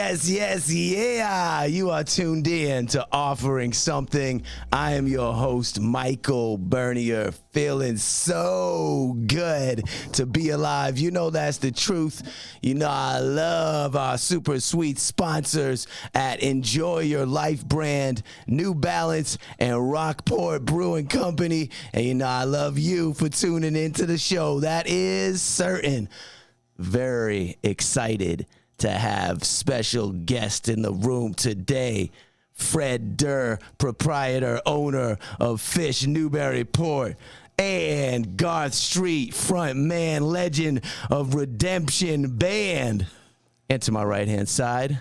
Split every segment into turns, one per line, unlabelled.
Yeah. You are tuned in to Offering Something. I am your host, Michael Bernier, feeling so good to be alive. You know that's the truth. You know I love our super sweet sponsors at Enjoy Your Life brand, New Balance, and Rockport Brewing Company. And you know I love you for tuning into the show. That is certain. Very excited to have special guest in the room today, Fred Derr, proprietor, owner of Fish Newburyport, and Garth Streete, front man, legend of Redemption Band. And to my right-hand side,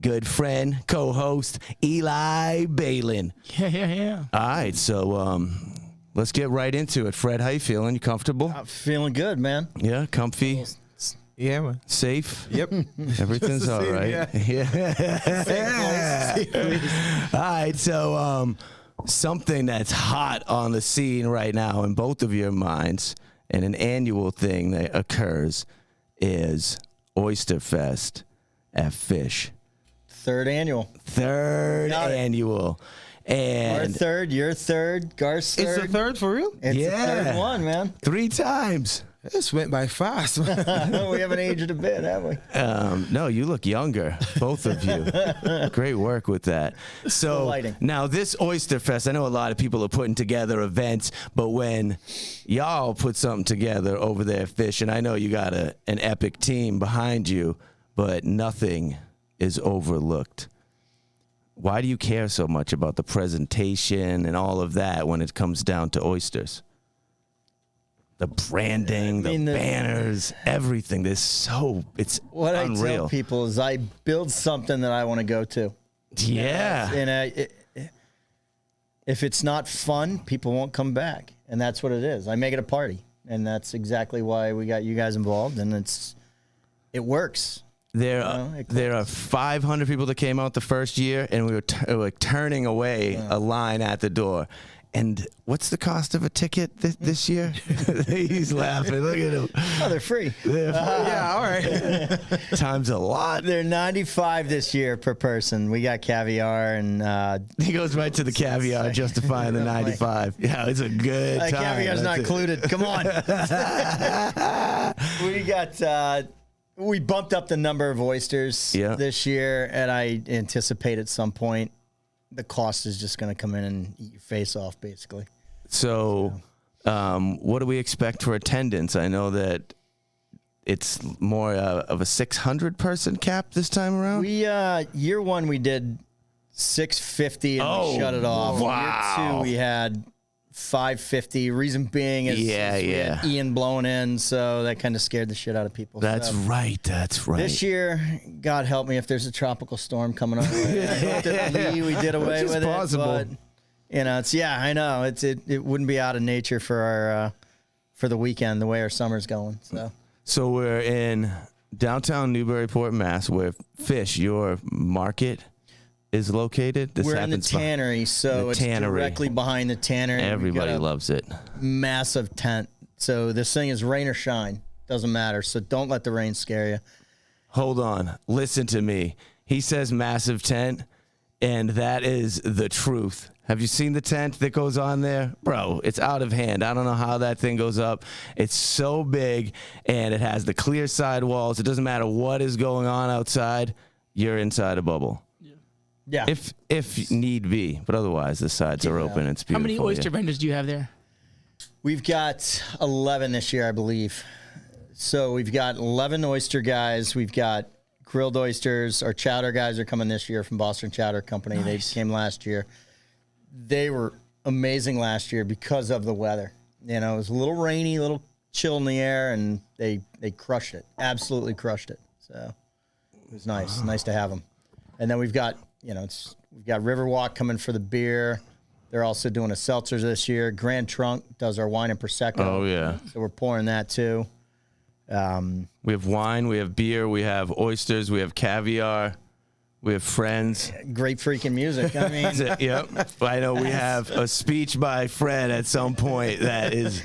good friend, co-host, Eli Balin.
Yeah.
All right, so let's get right into it. Fred, how you feeling? You comfortable?
I'm feeling good, man.
Yeah, comfy?
Yeah, man.
Safe?
Yep.
Everything's all right. Yeah. All right, so something that's hot on the scene right now in both of your minds, and an annual thing that occurs, is Oysterfest at Fish.
Third annual.
Third annual. And
Our third, your third, Garth's third.
It's the third for real?
It's the
Yeah.
third one, man.
3 times.
This went by fast.
We haven't aged a bit, have we?
No, you look younger, both of you. Great work with that. So
lighting.
now this Oysterfest, I know a lot of people are putting together events, but when y'all put something together over there at Fish, and I know you got an epic team behind you, but nothing is overlooked. Why do you care so much about the presentation and all of that when it comes down to oysters? The branding, the banners, everything. It's
What
unreal.
I tell people is I build something that I want to go to.
Yeah.
And if it's not fun, people won't come back. And that's what it is. I make it a party. And that's exactly why we got you guys involved. And it works.
There are 500 people that came out the first year, and we were turning away a line at the door. And what's the cost of a ticket this year? He's laughing. Look at him.
Oh, they're free.
Yeah, all right.
Times a lot.
They're $95 this year per person. We got caviar and
He goes right to the caviar, justifying the 95. Yeah, it's a good time.
caviar's not included. Come on. We bumped up the number of oysters this year, and I anticipate at some point the cost is just going to come in and eat your face off, basically.
So, what do we expect for attendance? I know that it's more of a 600-person cap this time around.
We year one we did 650 and we shut it off.
Wow.
Year two we had 550. Reason being is we had Ian blowing in, so that kind of scared the shit out of people.
That's right.
This year, God help me if there's a tropical storm coming our way. I looked at Lee, we did away with
possible.
it. But, I know. It wouldn't be out of nature for our for the weekend, the way our summer's going.
So we're in downtown Newburyport, Mass, where Fish, your market, is located.
We're in the tannery, so it's directly behind the tannery.
Everybody loves it.
Massive tent. So this thing is rain or shine. Doesn't matter. So don't let the rain scare you.
Hold on. Listen to me. He says massive tent, and that is the truth. Have you seen the tent that goes on there? Bro, it's out of hand. I don't know how that thing goes up. It's so big, and it has the clear side walls. It doesn't matter what is going on outside. You're inside a bubble.
Yeah.
If need be, but otherwise the sides are open. It's beautiful.
How many oyster vendors do you have there?
We've got 11 this year, I believe. So we've got 11 oyster guys. We've got grilled oysters. Our chowder guys are coming this year from Boston Chowder Company.
Nice.
They came last year. They were amazing last year because of the weather. It was a little rainy, a little chill in the air, and they crushed it. Absolutely crushed it. So it was nice. Nice to have them. And then we've got we've got Riverwalk coming for the beer. They're also doing a seltzer this year. Grand Trunk does our wine and Prosecco.
Oh, yeah.
So we're pouring that too.
We have wine, we have beer, we have oysters, we have caviar, We have friends.
Great freaking music. I mean,
Yep. I know we have a speech by Fred at some point that is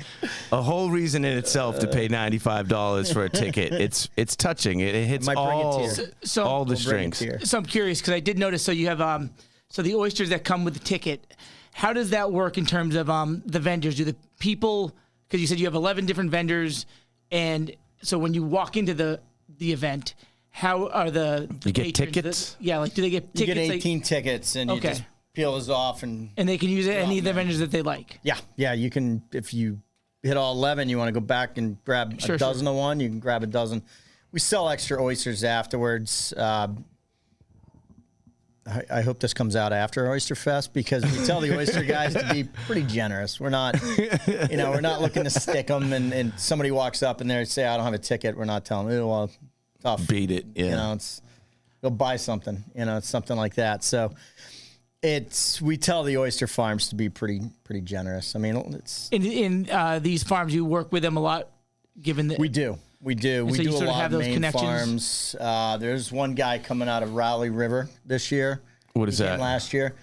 a whole reason in itself to pay $95 for a ticket. It's touching. It hits
Might bring a
all
tear.
So
the strings.
So I'm curious because I did notice. So you have so the oysters that come with the ticket. How does that work in terms of the vendors? Do the people? Because you said you have 11 different vendors, and so when you walk into the event, how are the
You get
patrons,
tickets?
like do they get
you
tickets?
get 18 tickets, and you
Okay.
just peel those off, and
and they can use any of the vendors that they like.
yeah, you can, if you hit all 11, you want to go back and grab a dozen of one, you can grab a dozen. We sell extra oysters afterwards. I hope this comes out after Oysterfest because we tell the oyster guys to be pretty generous. We're not, we're not looking to stick them, and somebody walks up and they say, I don't have a ticket. We're not telling them, well, tough.
Beat it. Yeah.
It's go buy something. It's something like that. So we tell the oyster farms to be pretty generous. I mean, it's
In these farms, you work with them a lot, given that
we do. We do.
And
We
so you
do a
sort of
lot
have
of
those
Maine
connections?
farms. There's one guy coming out of Raleigh River this year.
What is
He came
that?
Last year.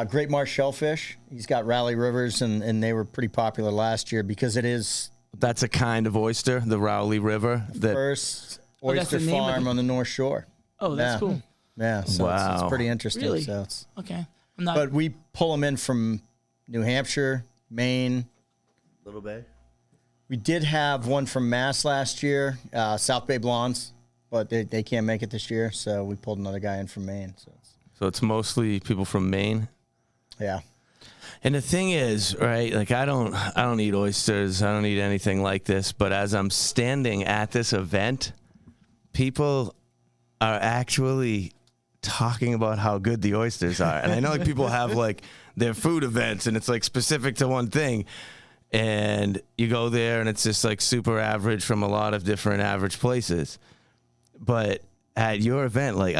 Great Marsh Shellfish. He's got Raleigh Rivers, and they were pretty popular last year because it is
That's a kind of oyster, the Rowley River. That
first
Oh, that's
oyster
the name of
farm
it.
on the North Shore.
Oh, that's
Yeah.
cool.
Yeah, so it's
Wow.
pretty interesting.
Really?
So it's,
Okay, I'm not.
but we pull them in from New Hampshire, Maine.
Little Bay.
We did have one from Mass last year, South Bay Blondes, but they can't make it this year, so we pulled another guy in from Maine.
So it's mostly people from Maine.
Yeah.
And the thing is, right, like I don't eat oysters. I don't eat anything like this. But as I'm standing at this event, people are actually talking about how good the oysters are. And I know like people have like their food events and it's like specific to one thing. And you go there and it's just like super average from a lot of different average places. But at your event, like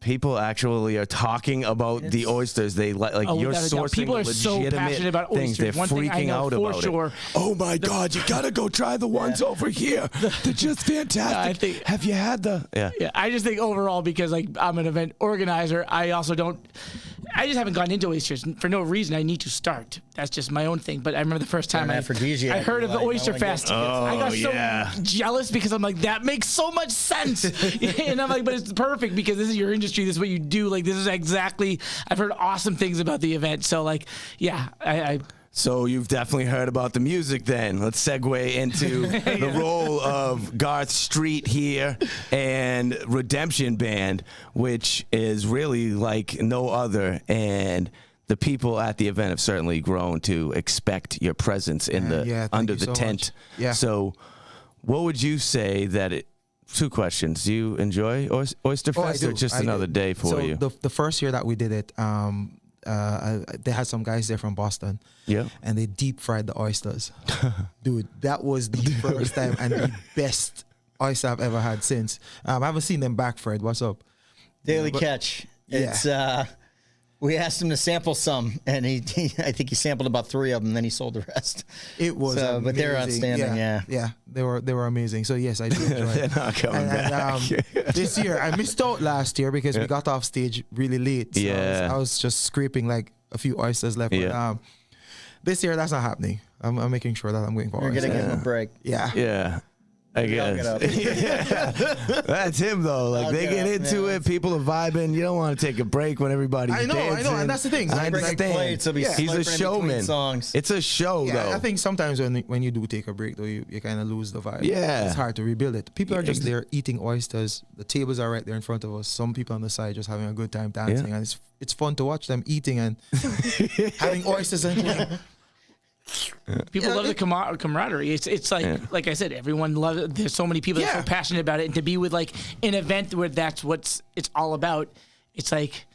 people actually are talking about the oysters. They like you're
without a doubt.
sourcing
People are so
legitimate
passionate about
things.
oysters.
They're
One thing I
freaking
know
out
for
about
sure.
it. Oh my God, you gotta go try the ones over here. They're just fantastic.
I think-
Have you had the? Yeah.
Yeah, I just think overall, because like I'm an event organizer, I just haven't gotten into oysters for no reason. I need to start. That's just my own thing. But I remember the first time
An
I
aphrodisiac,
heard of the
like,
Oysterfest,
Oh,
I got
yeah.
so jealous because I'm like, that makes so much sense. And I'm like, but it's perfect because this is your industry. This is what you do. Like, this is exactly, I've heard awesome things about the event. So like, yeah, I
So you've definitely heard about the music then. Let's segue into the role of Garth Streete here and Redemption Band, which is really like no other. And the people at the event have certainly grown to expect your presence in
thank
under
you
the
so
tent.
much. Yeah.
So what would you say that two questions. Do you enjoy Oysterfest or just another day for you?
So the first year that we did it, they had some guys there from Boston.
Yeah.
And they deep fried the oysters. Dude, that was the first time and the best oyster I've ever had since. I haven't seen them back, Fred. What's up?
Daily Catch. It's we asked him to sample some, and he I think he sampled about 3 of them, then he sold the rest.
It was amazing.
But they're outstanding,
Yeah, they were amazing. So yes, I did enjoy it.
They're not coming back.
This year, I missed out last year because we got off stage really late. So I was just scraping like a few oysters left.
Yeah.
But, this year, that's not happening. I'm making sure that I'm going for
You're
oysters.
going to give him a break.
Yeah.
Yeah. I guess. That's him though. Like they get into it. People are vibing. You don't want to take a break when everybody's
I know,
dancing.
and that's the thing.
I
Like,
understand.
plates, he'll be
He's a
slurping in between
showman.
songs.
It's a show
Yeah,
though.
I think sometimes when you do take a break, though, you kind of lose the vibe.
Yeah.
It's hard to rebuild it. People are just there eating oysters. The tables are right there in front of us. Some people on the side just having a good time dancing. And it's fun to watch them eating and having oysters and like,
People love the camaraderie. It's like I said, everyone loves it. There's so many people that are so passionate about it, and to be with like an event where that's what it's all about. It's like,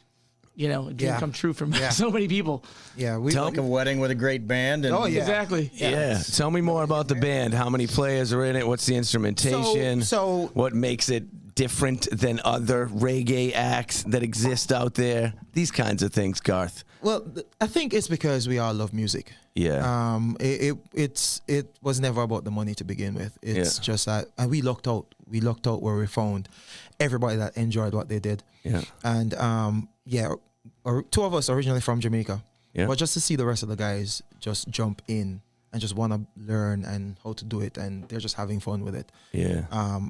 a dream come true for so many people.
yeah, we
Like a wedding with a great band. And
Exactly.
Yeah. Tell me more about the band. How many players are in it? What's the instrumentation?
So
what makes it different than other reggae acts that exist out there? These kinds of things, Garth.
well, I think it's because we all love music.
Yeah.
It was never about the money to begin with. It's just that and we lucked out. we looked out where we found everybody that enjoyed what they did.
Yeah.
And two of us originally from Jamaica.
Yeah.
But just to see the rest of the guys just jump in and just want to learn and how to do it, and they're just having fun with it.
Yeah.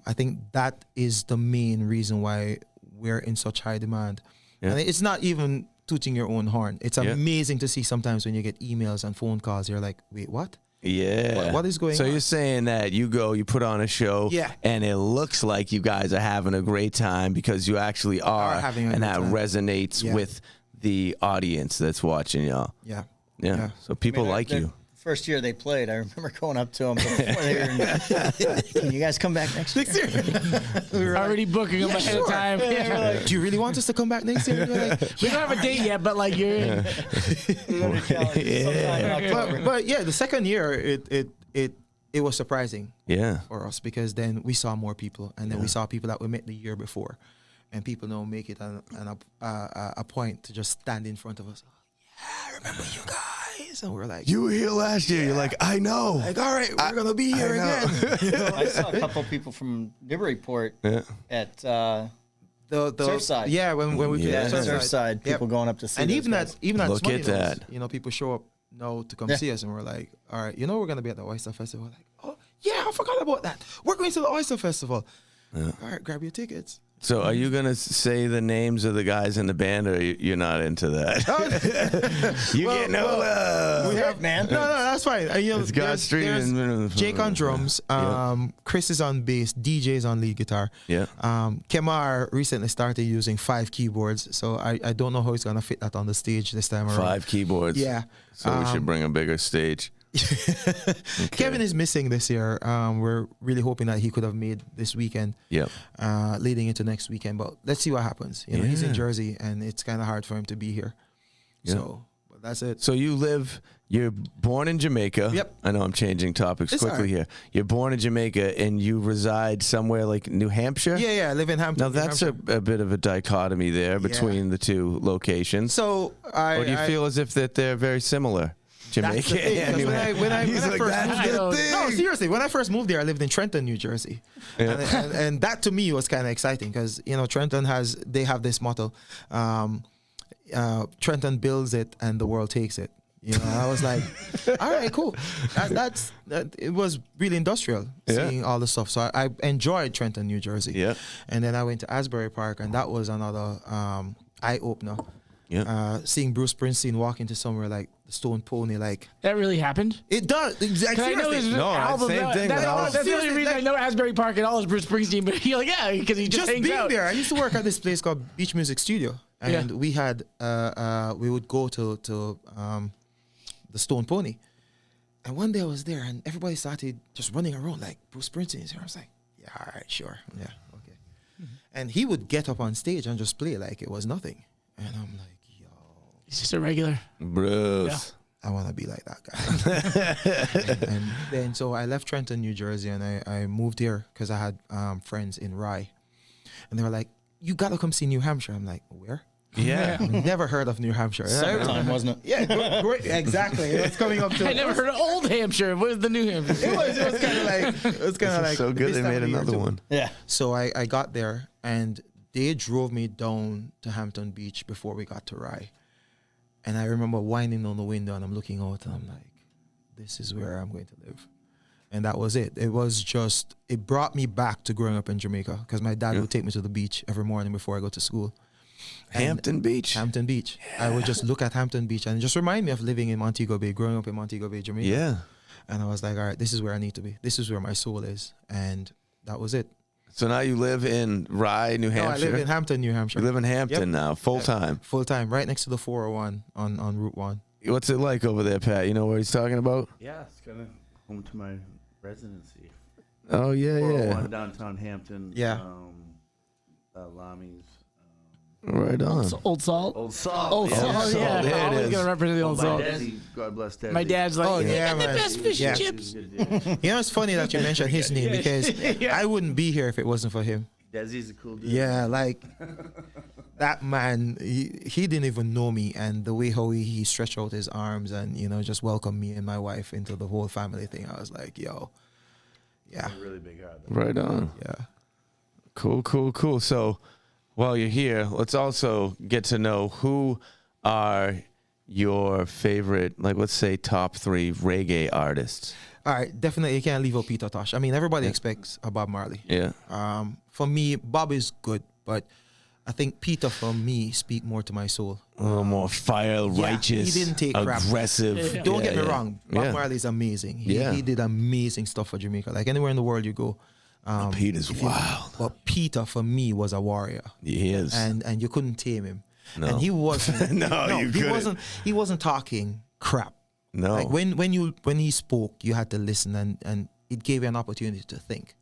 I think that is the main reason why we're in such high demand.
Yeah.
And it's not even tooting your own horn. It's amazing to see sometimes when you get emails and phone calls, you're like, wait, what?
Yeah.
What is going
so
on?
you're saying that you put on a show, and it looks like you guys are having a great time because you actually are
having a
and
good
that
time.
resonates with the audience that's watching y'all.
Yeah.
Yeah. So people like you.
First year they played, I remember going up to them before they were can you guys come back next year?
We were already booking them ahead of time. Yeah.
Do you really want us to come back next year? We're like,
We don't have a date yet, but like you're in.
but yeah, the second year it was surprising for us because then we saw more people, and then we saw people that we met the year before, and people now make it a point to just stand in front of us. Yeah, I remember you guys, and we're like,
You were here last year. You're like, I know.
like, all right, we're gonna be here again.
I saw a couple people from Newburyport at
The
Surfside.
Yeah, when we played
Yeah.
at
Surfside, people
Yep.
going up to see
And
those
even
guys.
at
Look at
Smuggler's,
that.
you know, people show up now to come
Yeah.
see us, and we're like, all right, we're gonna be at the Oyster Festival. We're like, oh yeah, I forgot about that. We're going to the Oyster Festival. All right, grab your tickets.
So are you gonna say the names of the guys in the band, or you're not into that? You get no love.
We have,
man.
No, that's fine. You know,
It's Garth, Streete,
there's
and
Jake on drums. Chris is on bass. DJ is on lead guitar.
Yeah.
Kemar recently started using 5 keyboards, so I don't know how he's gonna fit that on the stage this time around.
5 keyboards.
Yeah.
So we should bring a bigger stage.
Kevin is missing this year. We're really hoping that he could have made this weekend.
Yep.
Leading into next weekend, but let's see what happens. You know, he's in
Yeah.
Jersey, and it's kind of hard for him to be here.
Yeah.
So, but that's it.
So you're born in Jamaica.
Yep.
I know I'm changing topics
It's
quickly
all right.
here. You're born in Jamaica and you reside somewhere like New Hampshire?
Yeah, I live in Hampton.
Now
New
that's
Hampshire.
a bit of a dichotomy there between the two locations.
So
Or do you feel as if that they're very similar? Jamaica.
That's the thing, 'cause
Anyway.
when I
He's like,
first
"That's
moved
the
there,
thing."
no, seriously, when I first moved there, I lived in Trenton, New Jersey, and that to me was kind of exciting because you know Trenton have this motto, Trenton builds it and the world takes it. You know, I was like, all right, cool. It was really industrial seeing all the stuff. So I enjoyed Trenton, New Jersey.
Yeah.
And then I went to Asbury Park, and that was another eye opener.
Yeah.
Seeing Bruce Springsteen walk into somewhere like the Stone Pony, like
That really happened.
it does. Exactly.
I know his
No,
album.
same thing when I was-
That's the only
Seriously,
reason I know Asbury Park at all is Bruce Springsteen. But you're like, yeah, because he just hangs
being
out.
there. I used to work at this place called Beach Music Studio, and we had we would go to the Stone Pony, and one day I was there, and everybody started just running around like Bruce Springsteen is here. I was like, yeah, all right, sure, yeah, okay. And he would get up on stage and just play like it was nothing, and I'm like, yo,
He's just a regular.
Bruce.
I want to be like that guy. And then so I left Trenton, New Jersey, and I moved here because I had friends in Rye, and they were like, you gotta come see New Hampshire. I'm like, where?
Yeah.
Never heard of New Hampshire.
Summer time, wasn't it?
Yeah, great. Exactly. It's coming up to.
I never heard of Old Hampshire. What is the New Hampshire?
It was kind of like
So good
this
they
time
made
of year
another
too.
one.
Yeah.
So I got there, and they drove me down to Hampton Beach before we got to Rye. And I remember winding on the window, and I'm looking out, and I'm like, this is where I'm going to live. And that was it. It was just, it brought me back to growing up in Jamaica because my dad would take me to the beach every morning before I go to school.
Hampton Beach.
Hampton Beach. I would just look at Hampton Beach and it just remind me of living in Montego Bay, growing up in Montego Bay, Jamaica.
Yeah.
And I was like, all right, this is where I need to be. This is where my soul is. And that was it.
So now you live in Rye, New
No, I
Hampshire.
live in Hampton, New Hampshire.
You live in Hampton
Yep.
now, full time.
Full time, right next to the 401 on Route 1.
What's it like over there, Pat? You know what he's talking about?
Yeah, it's kind of home to my residency.
Oh yeah,
401
yeah.
downtown Hampton.
Yeah.
Lami's.
Right on.
Old Salt.
Old Salt.
Old Salt.
Salt,
Yeah.
there it
Always
is.
gonna represent the Old
My
Salt.
daddy, God bless daddy.
My dad's like,
Oh,
"They
yeah,
got the
man.
best fish
Yeah.
and
He was
chips.
a good dude.
You know, it's funny that you mentioned his name because I wouldn't be here if it wasn't for him.
Desi's a cool dude.
Yeah, like that man, he didn't even know me, and the way how he stretched out his arms and you know just welcomed me and my wife into the whole family thing, I was like, yo, yeah,
A really big heart.
Right on.
yeah.
Cool. So while you're here, let's also get to know who are your favorite, like, let's say top 3 reggae artists.
All right, definitely you can't leave out Peter Tosh. I mean, everybody expects a Bob Marley.
Yeah.
For me, Bob is good, but I think Peter, for me, speak more to my soul.
A little more fire, righteous,
he didn't take crap.
aggressive.
Don't get me
Yeah.
wrong, Bob
Yeah.
Marley's amazing.
Yeah.
He did amazing stuff for Jamaica. Like anywhere in the world you go.
Peter's wild.
But Peter, for me, was a warrior.
He is.
And you couldn't tame him.
No.
And he wasn't.
You couldn't.
He wasn't talking crap.
No.
Like when he spoke, you had to listen, and it gave you an opportunity to think.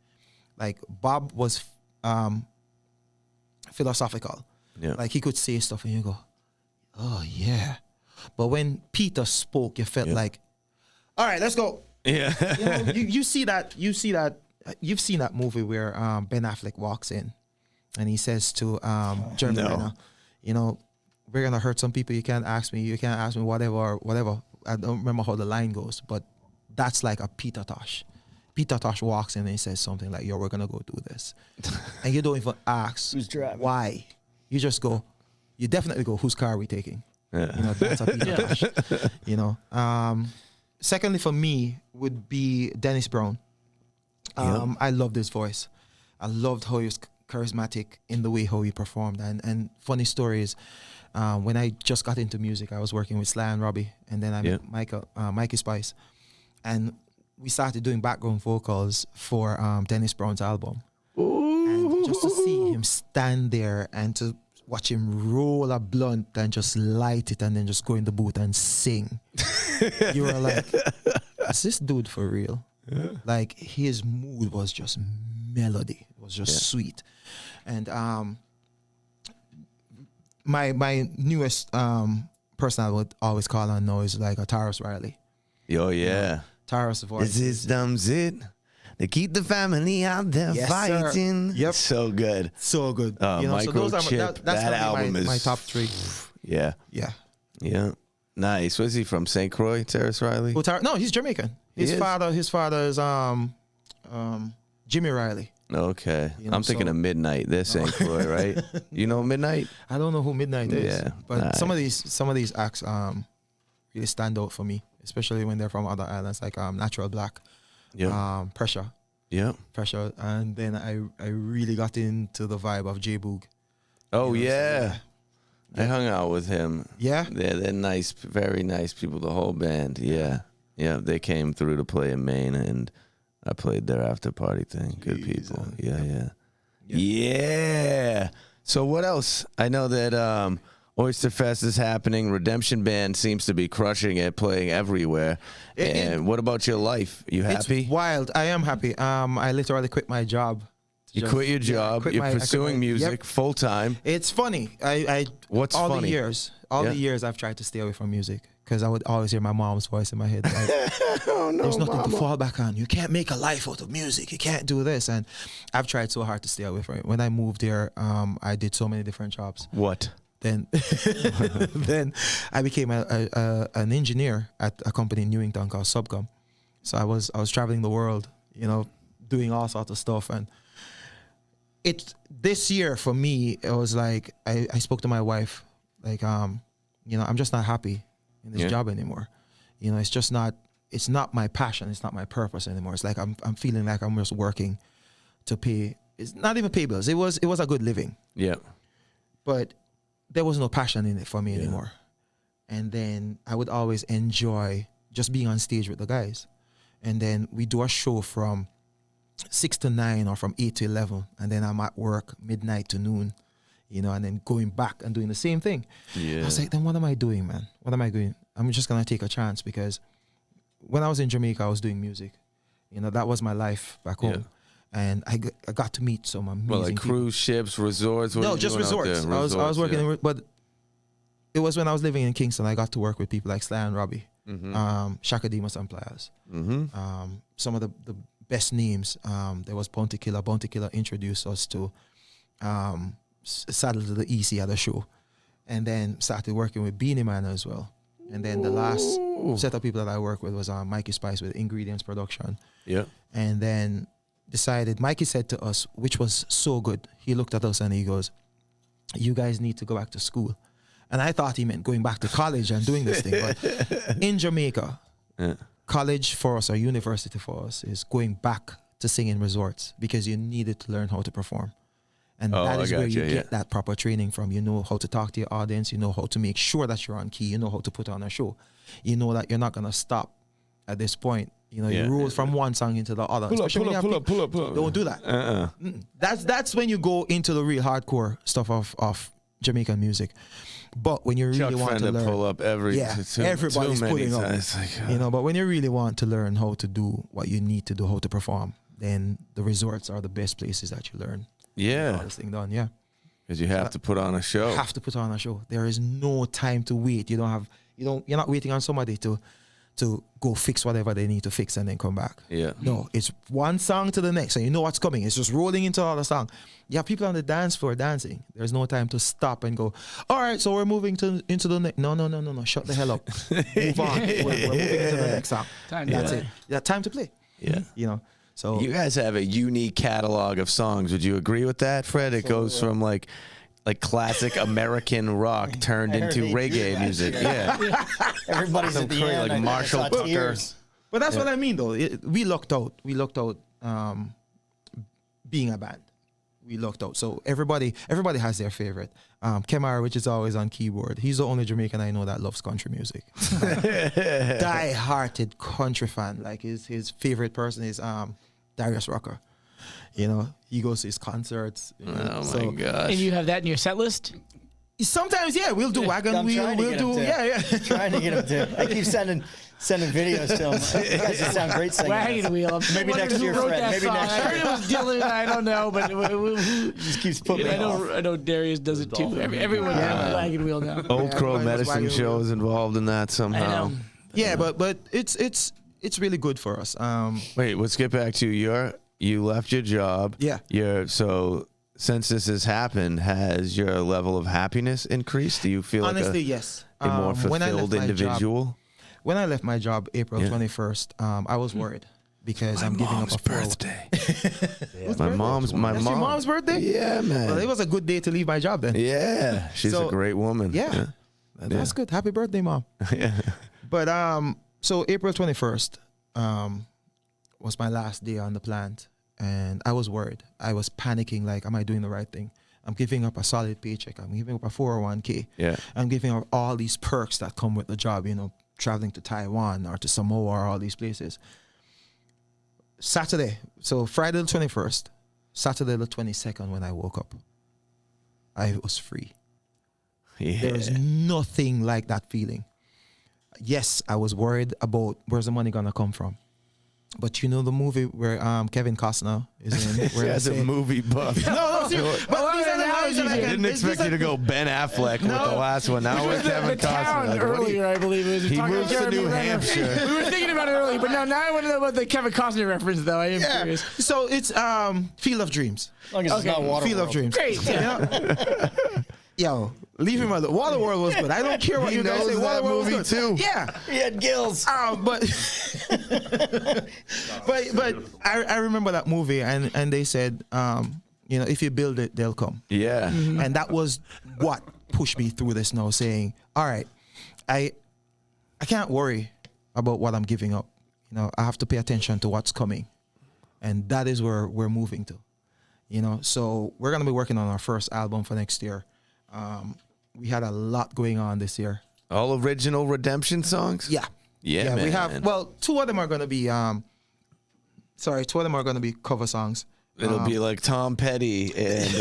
Like Bob was philosophical.
Yeah.
Like he could say stuff and you go, oh yeah. But when Peter spoke, you felt like, all right, let's go.
Yeah.
You know, you see that. You've seen that movie where Ben Affleck walks in and he says to Jeremy Renner, you know, we're gonna hurt some people. You can't ask me, whatever. I don't remember how the line goes, but that's like a Peter Tosh. Peter Tosh walks in and he says something like, yo, we're gonna go do this. And you don't even ask
Who's driving?
why. You just go, you definitely go, whose car are we taking?
Yeah.
You know, that's a Peter Tosh. You know. Secondly, for me, would be Dennis Brown. I loved his voice. I loved how he was charismatic in the way how he performed. And funny story is, when I just got into music, I was working with Sly and Robbie, and then I met Mikey Spice. And we started doing background vocals for Dennis Brown's album. And just to see him stand there and to watch him roll a blunt and just light it and then just go in the booth and sing. You were like, is this dude for real? Yeah. Like his mood was just melody. It was just sweet. And my newest person I would always call on now is like a Taurus Riley.
Oh yeah.
Taurus voice.
This is it. They keep the family out there fighting.
Sir. Yep.
So good.
So good. You know, so those are that's
that album is
my top 3.
Yeah.
Yeah.
Yeah. Nice. Was he from St. Croix, Terrace Riley?
No, he's Jamaican. His father is Jimmy Riley.
Okay.
You know,
I'm thinking
so-
of Midnight. They're St. Croix, right? You know Midnight?
I don't know who Midnight is.
Yeah,
But
alright.
some of these acts really stand out for me, especially when they're from other islands like Natural Black, Pressure, and then I really got into the vibe of J Boog.
Oh
You know, so,
yeah. I hung out with him.
Yeah.
They're nice, very nice people, the whole band. Yeah. Yeah, they came through to play in Maine and I played their after party thing. Good people. Yeah. So what else? I know that Oysterfest is happening. Redemption Band seems to be crushing it, playing everywhere. And what about your life? You happy?
It's wild. I am happy. I literally quit my job.
You quit your job. You're pursuing music full time.
It's funny.
What's
all
funny?
The years I've tried to stay away from music because I would always hear my mom's voice in my head. Like, there's nothing to fall back on. You can't make a life out of music. You can't do this. And I've tried so hard to stay away from it. When I moved here, I did so many different jobs.
What?
Then I became an engineer at a company in Newington called Subcom. So I was traveling the world, you know, doing all sorts of stuff. And this year for me, it was like I spoke to my wife, like you know, I'm just not happy in this job anymore. You know, it's not my passion, it's not my purpose anymore. It's like I'm feeling like I'm just working to pay. It's not even pay bills. It was a good living.
Yeah.
But there was no passion in it for me anymore. And then I would always enjoy just being on stage with the guys. And then we do a show from 6 to 9 or from 8 to 11. And then I'm at work midnight to noon, you know, and then going back and doing the same thing.
Yeah.
I was like, then what am I doing, man? What am I doing? I'm just going to take a chance because when I was in Jamaica, I was doing music. You know, that was my life back home. And I got to meet some amazing
Well, like cruise ships, resorts? What
No,
are you
just
doing out
resorts.
there?
I was working, but it was when I was living in Kingston. I got to work with people like Sly and Robbie, Shaka Demus and Pliers. Some of the best names. There was Bounty Killer. Bounty Killer introduced us to Saddle to the EC at a show, and then started working with Beanie Man as well. And then the last set of people that I worked with was Mikey Spice with Ingredients Production.
Yeah.
And then decided, Mikey said to us, which was so good. He looked at us and he goes, "You guys need to go back to school." And I thought he meant going back to college and doing this thing. But in Jamaica, college for us or university for us is going back to singing resorts because you needed to learn how to perform. And that is where you get that proper training from. You know how to talk to your audience. You know how to make sure that you're on key. You know how to put on a show. You know that you're not going to stop at this point. You know, you roll from one song into the other.
Pull up.
Don't do that. That's when you go into the real hardcore stuff of Jamaican music. But when you really want to learn,
pull up
everybody's pulling up. You know, but when you really want to learn how to do what you need to do, how to perform, then the resorts are the best places that you learn.
Yeah.
This thing done, yeah.
Because you have to put on a show.
Have to put on a show. There is no time to wait. You're not waiting on somebody to go fix whatever they need to fix and then come back.
Yeah.
No, it's one song to the next. So you know what's coming. It's just rolling into all the song. You have people on the dance floor dancing. There's no time to stop and go, all right, so we're moving into the next. No. Shut the hell up. Move on. We're moving into the next song. That's it. Yeah, time to play.
Yeah.
You know. So
you guys have a unique catalog of songs. Would you agree with that, Fred? It goes from like classic American rock turned into reggae music. Yeah.
Everybody's at the end.
Like Marshall
I saw
Tucker.
tears.
But that's what I mean, though. We lucked out. Being a band. We lucked out. So everybody has their favorite. Kemar, which is always on keyboard. He's the only Jamaican I know that loves country music. Die-hearted country fan. Like his favorite person is Darius Rucker. You know, he goes to his concerts. You know,
Oh my gosh!
And you have that in your set list?
Sometimes, yeah, we'll do wagon
I'm
wheel.
trying to
We'll
get him
do,
to.
yeah.
Trying to get him to. I keep sending videos to him. You guys just sound great singing.
Wagon wheel. I'm
Maybe
wondering
next
who
year,
wrote
Fred.
that
Maybe
song.
next
I heard it was Dylan. I don't know, but
Just keeps putting me off.
I know Darius does it too. Everyone has a wagon wheel now.
Old Crow
everybody was
Medicine
wagon
Show
wheel.
is involved in that
I
somehow.
know.
Yeah, but it's really good for us.
Wait, let's get back to you left your job.
Yeah.
So since this has happened, has your level of happiness increased? Do you feel
Honestly,
like
yes.
a more
When I left
fulfilled
my job-
individual?
When I left my job April 21st, I was worried because I'm giving up a
birthday.
Whose
My
birthday?
mom's
That's your mom's birthday?
Yeah, man.
Well, it was a good day to leave my job then.
Yeah, she's a
So,
great woman.
Yeah. That's good. Happy birthday, Mom.
Yeah.
But so April 21st was my last day on the plant, and I was worried. I was panicking, like, am I doing the right thing? I'm giving up a solid paycheck. I'm giving up a 401k.
Yeah.
I'm giving up all these perks that come with the job, you know, traveling to Taiwan or to Samoa or all these places. Saturday, so Friday the 21st, Saturday the 22nd when I woke up, I was free.
Yeah.
There is nothing like that feeling. Yes, I was worried about where's the money gonna come from. But you know the movie where Kevin Costner is in? Where
As a movie buff.
no, seriously. But these are the lines that I
Didn't expect you to go Ben Affleck with the last one. Now with Kevin
The town
Costner. Like, what do
earlier, I believe it was.
He
talking
moves
about
to New
Jeremy Renner.
Hampshire.
We were thinking about it earlier, but now I want to know about the Kevin Costner reference, though. I am curious.
So it's Field of Dreams.
As long as it's not Waterworld.
Field of Dreams.
Great. Yeah.
Yo, leave him alone. Waterworld was good. I don't care what
He
you guys say.
knows that
Waterworld
movie
was good.
too.
Yeah.
He had gills.
But I remember that movie and they said, you know, if you build it, they'll come.
Yeah.
And that was what pushed me through this now, saying, all right, I can't worry about what I'm giving up. You know, I have to pay attention to what's coming. And that is where we're moving to. You know, so we're going to be working on our first album for next year. We had a lot going on this year.
All original Redemption songs?
Yeah.
Yeah, man.
We have, well, two of them are going to be, two of them are going to be cover songs.
It'll be like Tom Petty and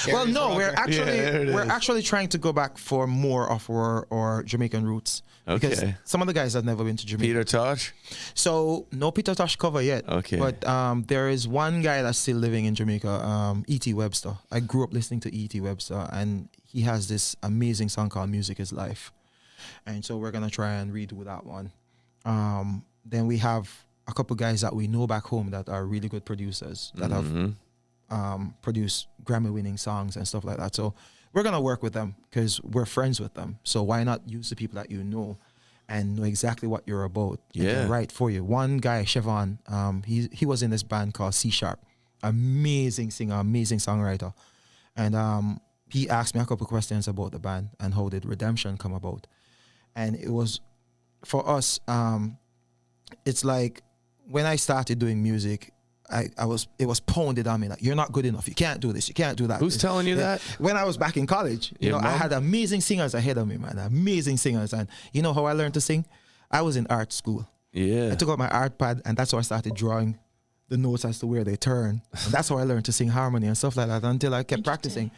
Well, no,
there it
we're
is.
actually trying to go back for more of our Jamaican roots. Because
Okay.
some of the guys have never been to Jamaica.
Peter Tosh.
So no Peter Tosh cover yet.
Okay.
But there is one guy that's still living in Jamaica, E.T. Webster. I grew up listening to E.T. Webster, and he has this amazing song called Music is Life. And so we're gonna try and redo that one. Then we have a couple guys that we know back home that are really good producers that have produced Grammy-winning songs and stuff like that. So we're gonna work with them because we're friends with them. So why not use the people that you know and know exactly what you're about. And
Yeah.
can write for you. One guy, Siobhan, he was in this band called C Sharp. Amazing singer, amazing songwriter. And he asked me a couple questions about the band and how did Redemption come about. And it was, for us, it's like when I started doing music, it was pounded on me like, you're not good enough. You can't do this. You can't do that.
Who's telling you that?
When I was back in college, you
Your
know, I
mom?
had amazing singers ahead of me, man. Amazing singers. And you know how I learned to sing? I was in art school.
Yeah.
I took out my art pad, and that's how I started drawing the notes as to where they turn. And that's how I learned to sing harmony and stuff like that until I kept practicing.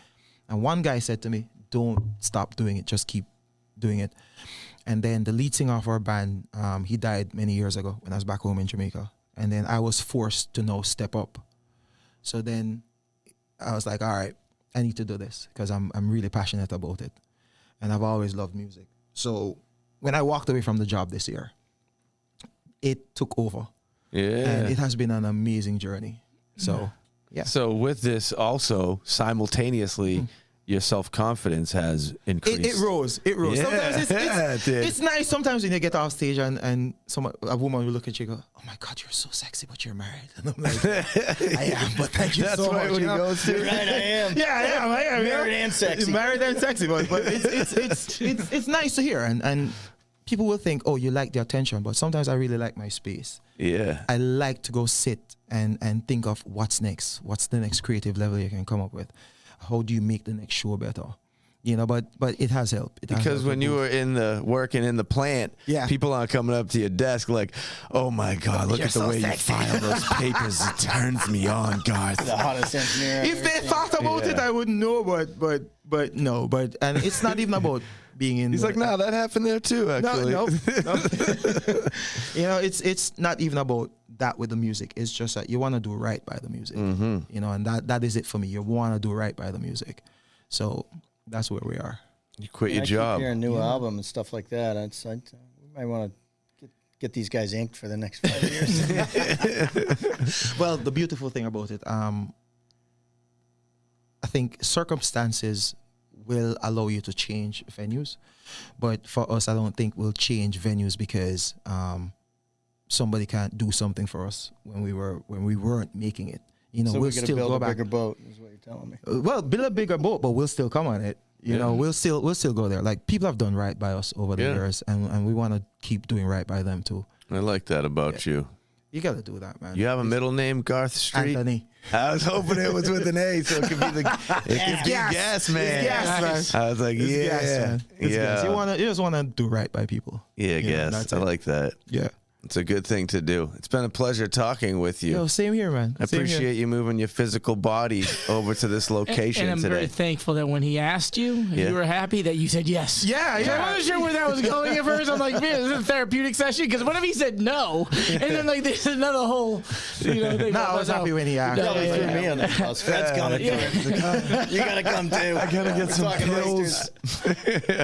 And one guy said to me, don't stop doing it. Just keep doing it. And then the lead singer of our band, he died many years ago when I was back home in Jamaica. And then I was forced to now step up. So then I was like, all right, I need to do this because I'm really passionate about it. And I've always loved music. So when I walked away from the job this year, it took over.
Yeah.
And it has been an amazing journey. So, yeah.
So with this also, simultaneously, your self-confidence has increased.
It rose. It rose.
Yeah,
Sometimes
it did.
it's nice. Sometimes when you get off stage and a woman will look at you and go, oh my God, you're so sexy, but you're married. And I'm like, I am, but thank you
That's
so
right
much.
when
you
he
know?
goes to.
Right, I am.
Yeah, I am.
Married and sexy.
Married and sexy, but it's nice to hear. And people will think, oh, you like the attention, but sometimes I really like my space.
Yeah.
I like to go sit and think of what's next. What's the next creative level you can come up with? How do you make the next show better? You know, but it has helped.
Because when you were working in the plant,
Yeah.
people aren't coming up to your desk like, oh my God, look
You're
at the
so
way
sexy."
you file those papers. It turns me on, Garth.
The hottest engineer.
if they thought about it, I wouldn't know. But no. But and it's not even about being in.
He's like, nah, that happened there too, actually.
No. You know, it's not even about that with the music. It's just that you want to do right by the music. You know, and that is it for me. You want to do right by the music. So that's where we are.
You quit your
I
job.
keep hearing new album and stuff like that. We might want to get these guys inked for the next 5 years.
Well, the beautiful thing about it, I think circumstances will allow you to change venues, but for us, I don't think we'll change venues because somebody can't do something for us when we weren't making it. You know,
So
we'll
we're gonna
still
build
go
a
back.
bigger boat, is what you're telling me.
Well, build a bigger boat, but we'll still come on it. You know, we'll still go there. Like people have done right by us over the years, and we want to keep doing right by them too.
I like that about you.
You got to do that, man.
You have a middle name, Garth Streete?
Anthony.
I was hoping it was with an A, so it could be Gas Man.
It's gas, man.
I was like,
It's
yeah,
gas, man. It's gas. You just want to do right by people.
Yeah,
You know,
Gas.
that's
I
it.
like that.
Yeah.
It's a good thing to do. It's been a pleasure talking with you.
Yo, same here, man.
I
Same here.
appreciate you moving your physical body over to this location
And I'm
today.
very thankful that when he asked you,
Yeah.
you were happy that you said yes.
Yeah,
I
yeah.
wasn't sure where that was going at first. I'm like, man, is this a therapeutic session? Because what if he said no? And then like there's another whole, thing.
No, I was happy when he asked.
No,
Probably
yeah,
threw
yeah.
me on the bus. Fred's coming. You gotta come too. I
gotta get some pills.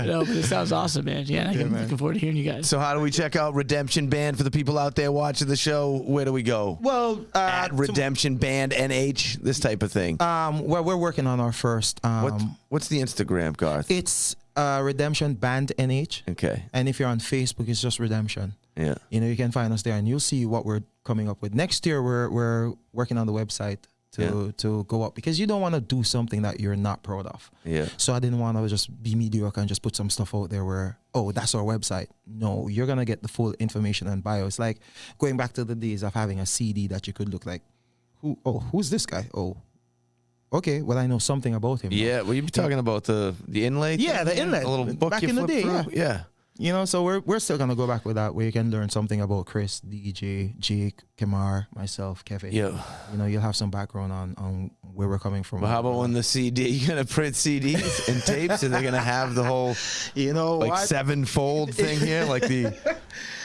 No, but it sounds awesome, man. Yeah, I'm looking forward to hearing you guys.
So how do we check out Redemption Band for the people out there watching the show? Where do we go?
Well,
At Redemption Band NH, this type of thing.
well, we're working on our first.
What's the Instagram, Garth?
It's Redemption Band NH.
Okay.
And if you're on Facebook, it's just Redemption.
Yeah.
You know, you can find us there, and you'll see what we're coming up with. Next year, we're working on the website to go up because you don't want to do something that you're not proud of.
Yeah.
So I didn't want to just be mediocre and just put some stuff out there where, oh, that's our website. No, you're going to get the full information and bio. It's like going back to the days of having a CD that you could look like, who's this guy? Oh, okay, well, I know something about him.
Yeah. Well, you be talking about the inlay?
Yeah,
thing?
the inlet.
A little book
Back
you
in the
flip
day,
through? Yeah.
You know, so we're still going to go back with that where you can learn something about Chris, DJ, Jake, Kamar, myself, Kevin.
Yeah.
You know, you'll have some background on where we're coming from.
Well, how about when the CD, you're going to print CDs and tapes and they're going to have the whole
you know
like
what?
7-fold thing here? Like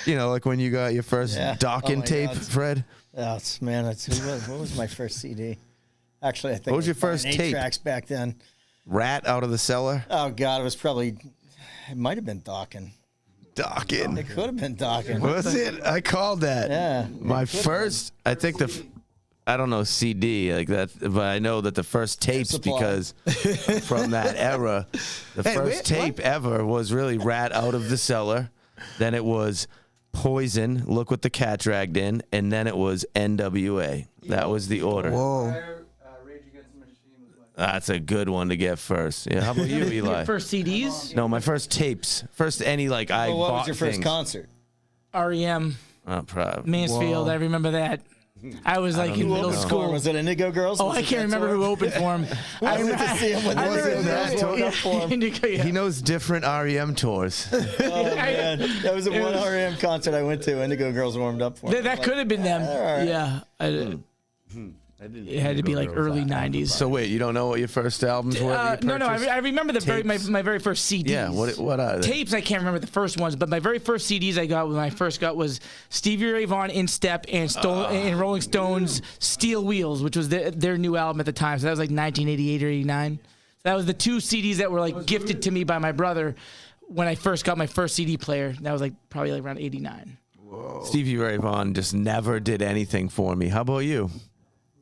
like when you got your first docking
Oh my
tape,
God.
Fred?
What was my first CD? Actually, I think
What was
it
your first
buying
tape?
8-tracks back then.
Rat Out of the Cellar?
Oh God, it might have been Dawkins.
Docking.
It could have been Dawkins.
Was it? I called that.
Yeah.
My first, I think I don't know CD like that, but I know that the first tapes
Supply.
because from that era, the
Hey,
first
wait,
tape ever was really Rat Out of the Cellar. Then it was Poison, Look What the Cat Dragged In, and then it was NWA. That was the order.
Whoa.
That's a good one to get first. Yeah, how about you, Eli?
First CDs,
No, my first tapes. First any like I
Well, what
bought
was your first
things.
concert?
REM,
Oh, probably.
Mansfield. I remember that. I was like in
Who
middle
opened for him?
school.
Was it Indigo Girls?
Oh,
Was
I
it
can't
that
remember
tour?
who opened for him.
I went to see him with
I
was it
remember
that warmed up for him?
Indigo,
He
yeah.
knows different REM tours.
Oh, man. That was the one REM concert I went to. Indigo Girls warmed up for him.
That could have been them.
right.
Yeah. It had to be like early 90s.
So wait, you don't know what your first albums were? that you
No,
purchased?
I remember my very first CDs.
Yeah, what are they?
Tapes, I can't remember the first ones, but my very first CDs I got when I first got was Stevie Ray Vaughan In Step and and Rolling Stones Steel Wheels, which was their new album at the time. So that was like 1988 or 89. So that was the two CDs that were like gifted to me by my brother when I first got my first CD player. That was like probably like around 89.
Stevie Ray Vaughan just never did anything for me. How about you?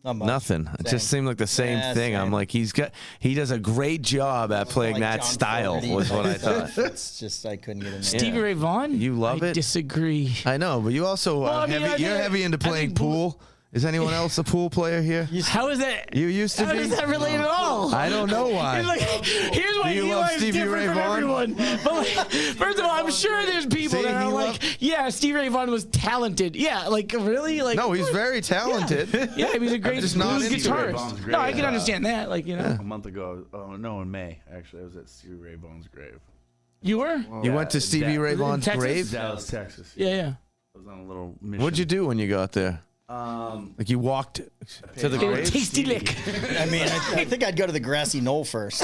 Not much.
Nothing. It just
Same.
seemed like the same
Yeah,
thing. I'm
same.
like, he does a great job at playing
Like
that
John
style,
Fogerty.
was what I thought.
It's just I couldn't get in there.
Stevie Ray Vaughan?
You love
I
it?
disagree.
I know, but you also
Well, I mean, I
you're
think-
heavy into
I
playing
think
pool. Is anyone else a pool player here?
How is that?
You used to
How
be?
does that relate at all?
I don't know why.
It's like, here's why
Do you love
Eli's
Stevie
different
Ray
from
Vaughan?
everyone. But like, first of all, I'm sure there's people
See,
that are
he
like,
loved-
yeah, Stevie Ray Vaughan was talented. Yeah, like really, like
No, he's very talented.
yeah, he was a great
just not
blues
into
Ray Vaughan's
guitarist.
great.
No, I can understand that. Like you know,
A month ago, in May, actually, I was at Stevie Ray Vaughan's grave.
you were.
You went to Stevie
Yeah.
Ray
Was it in
Vaughan's
Texas?
grave?
Dallas, Texas.
Yeah.
I was on a little mission.
What'd you do when you got there? Like you walked to the
Get a
grave?
tasty lick.
I mean, I think I'd go to the grassy knoll first.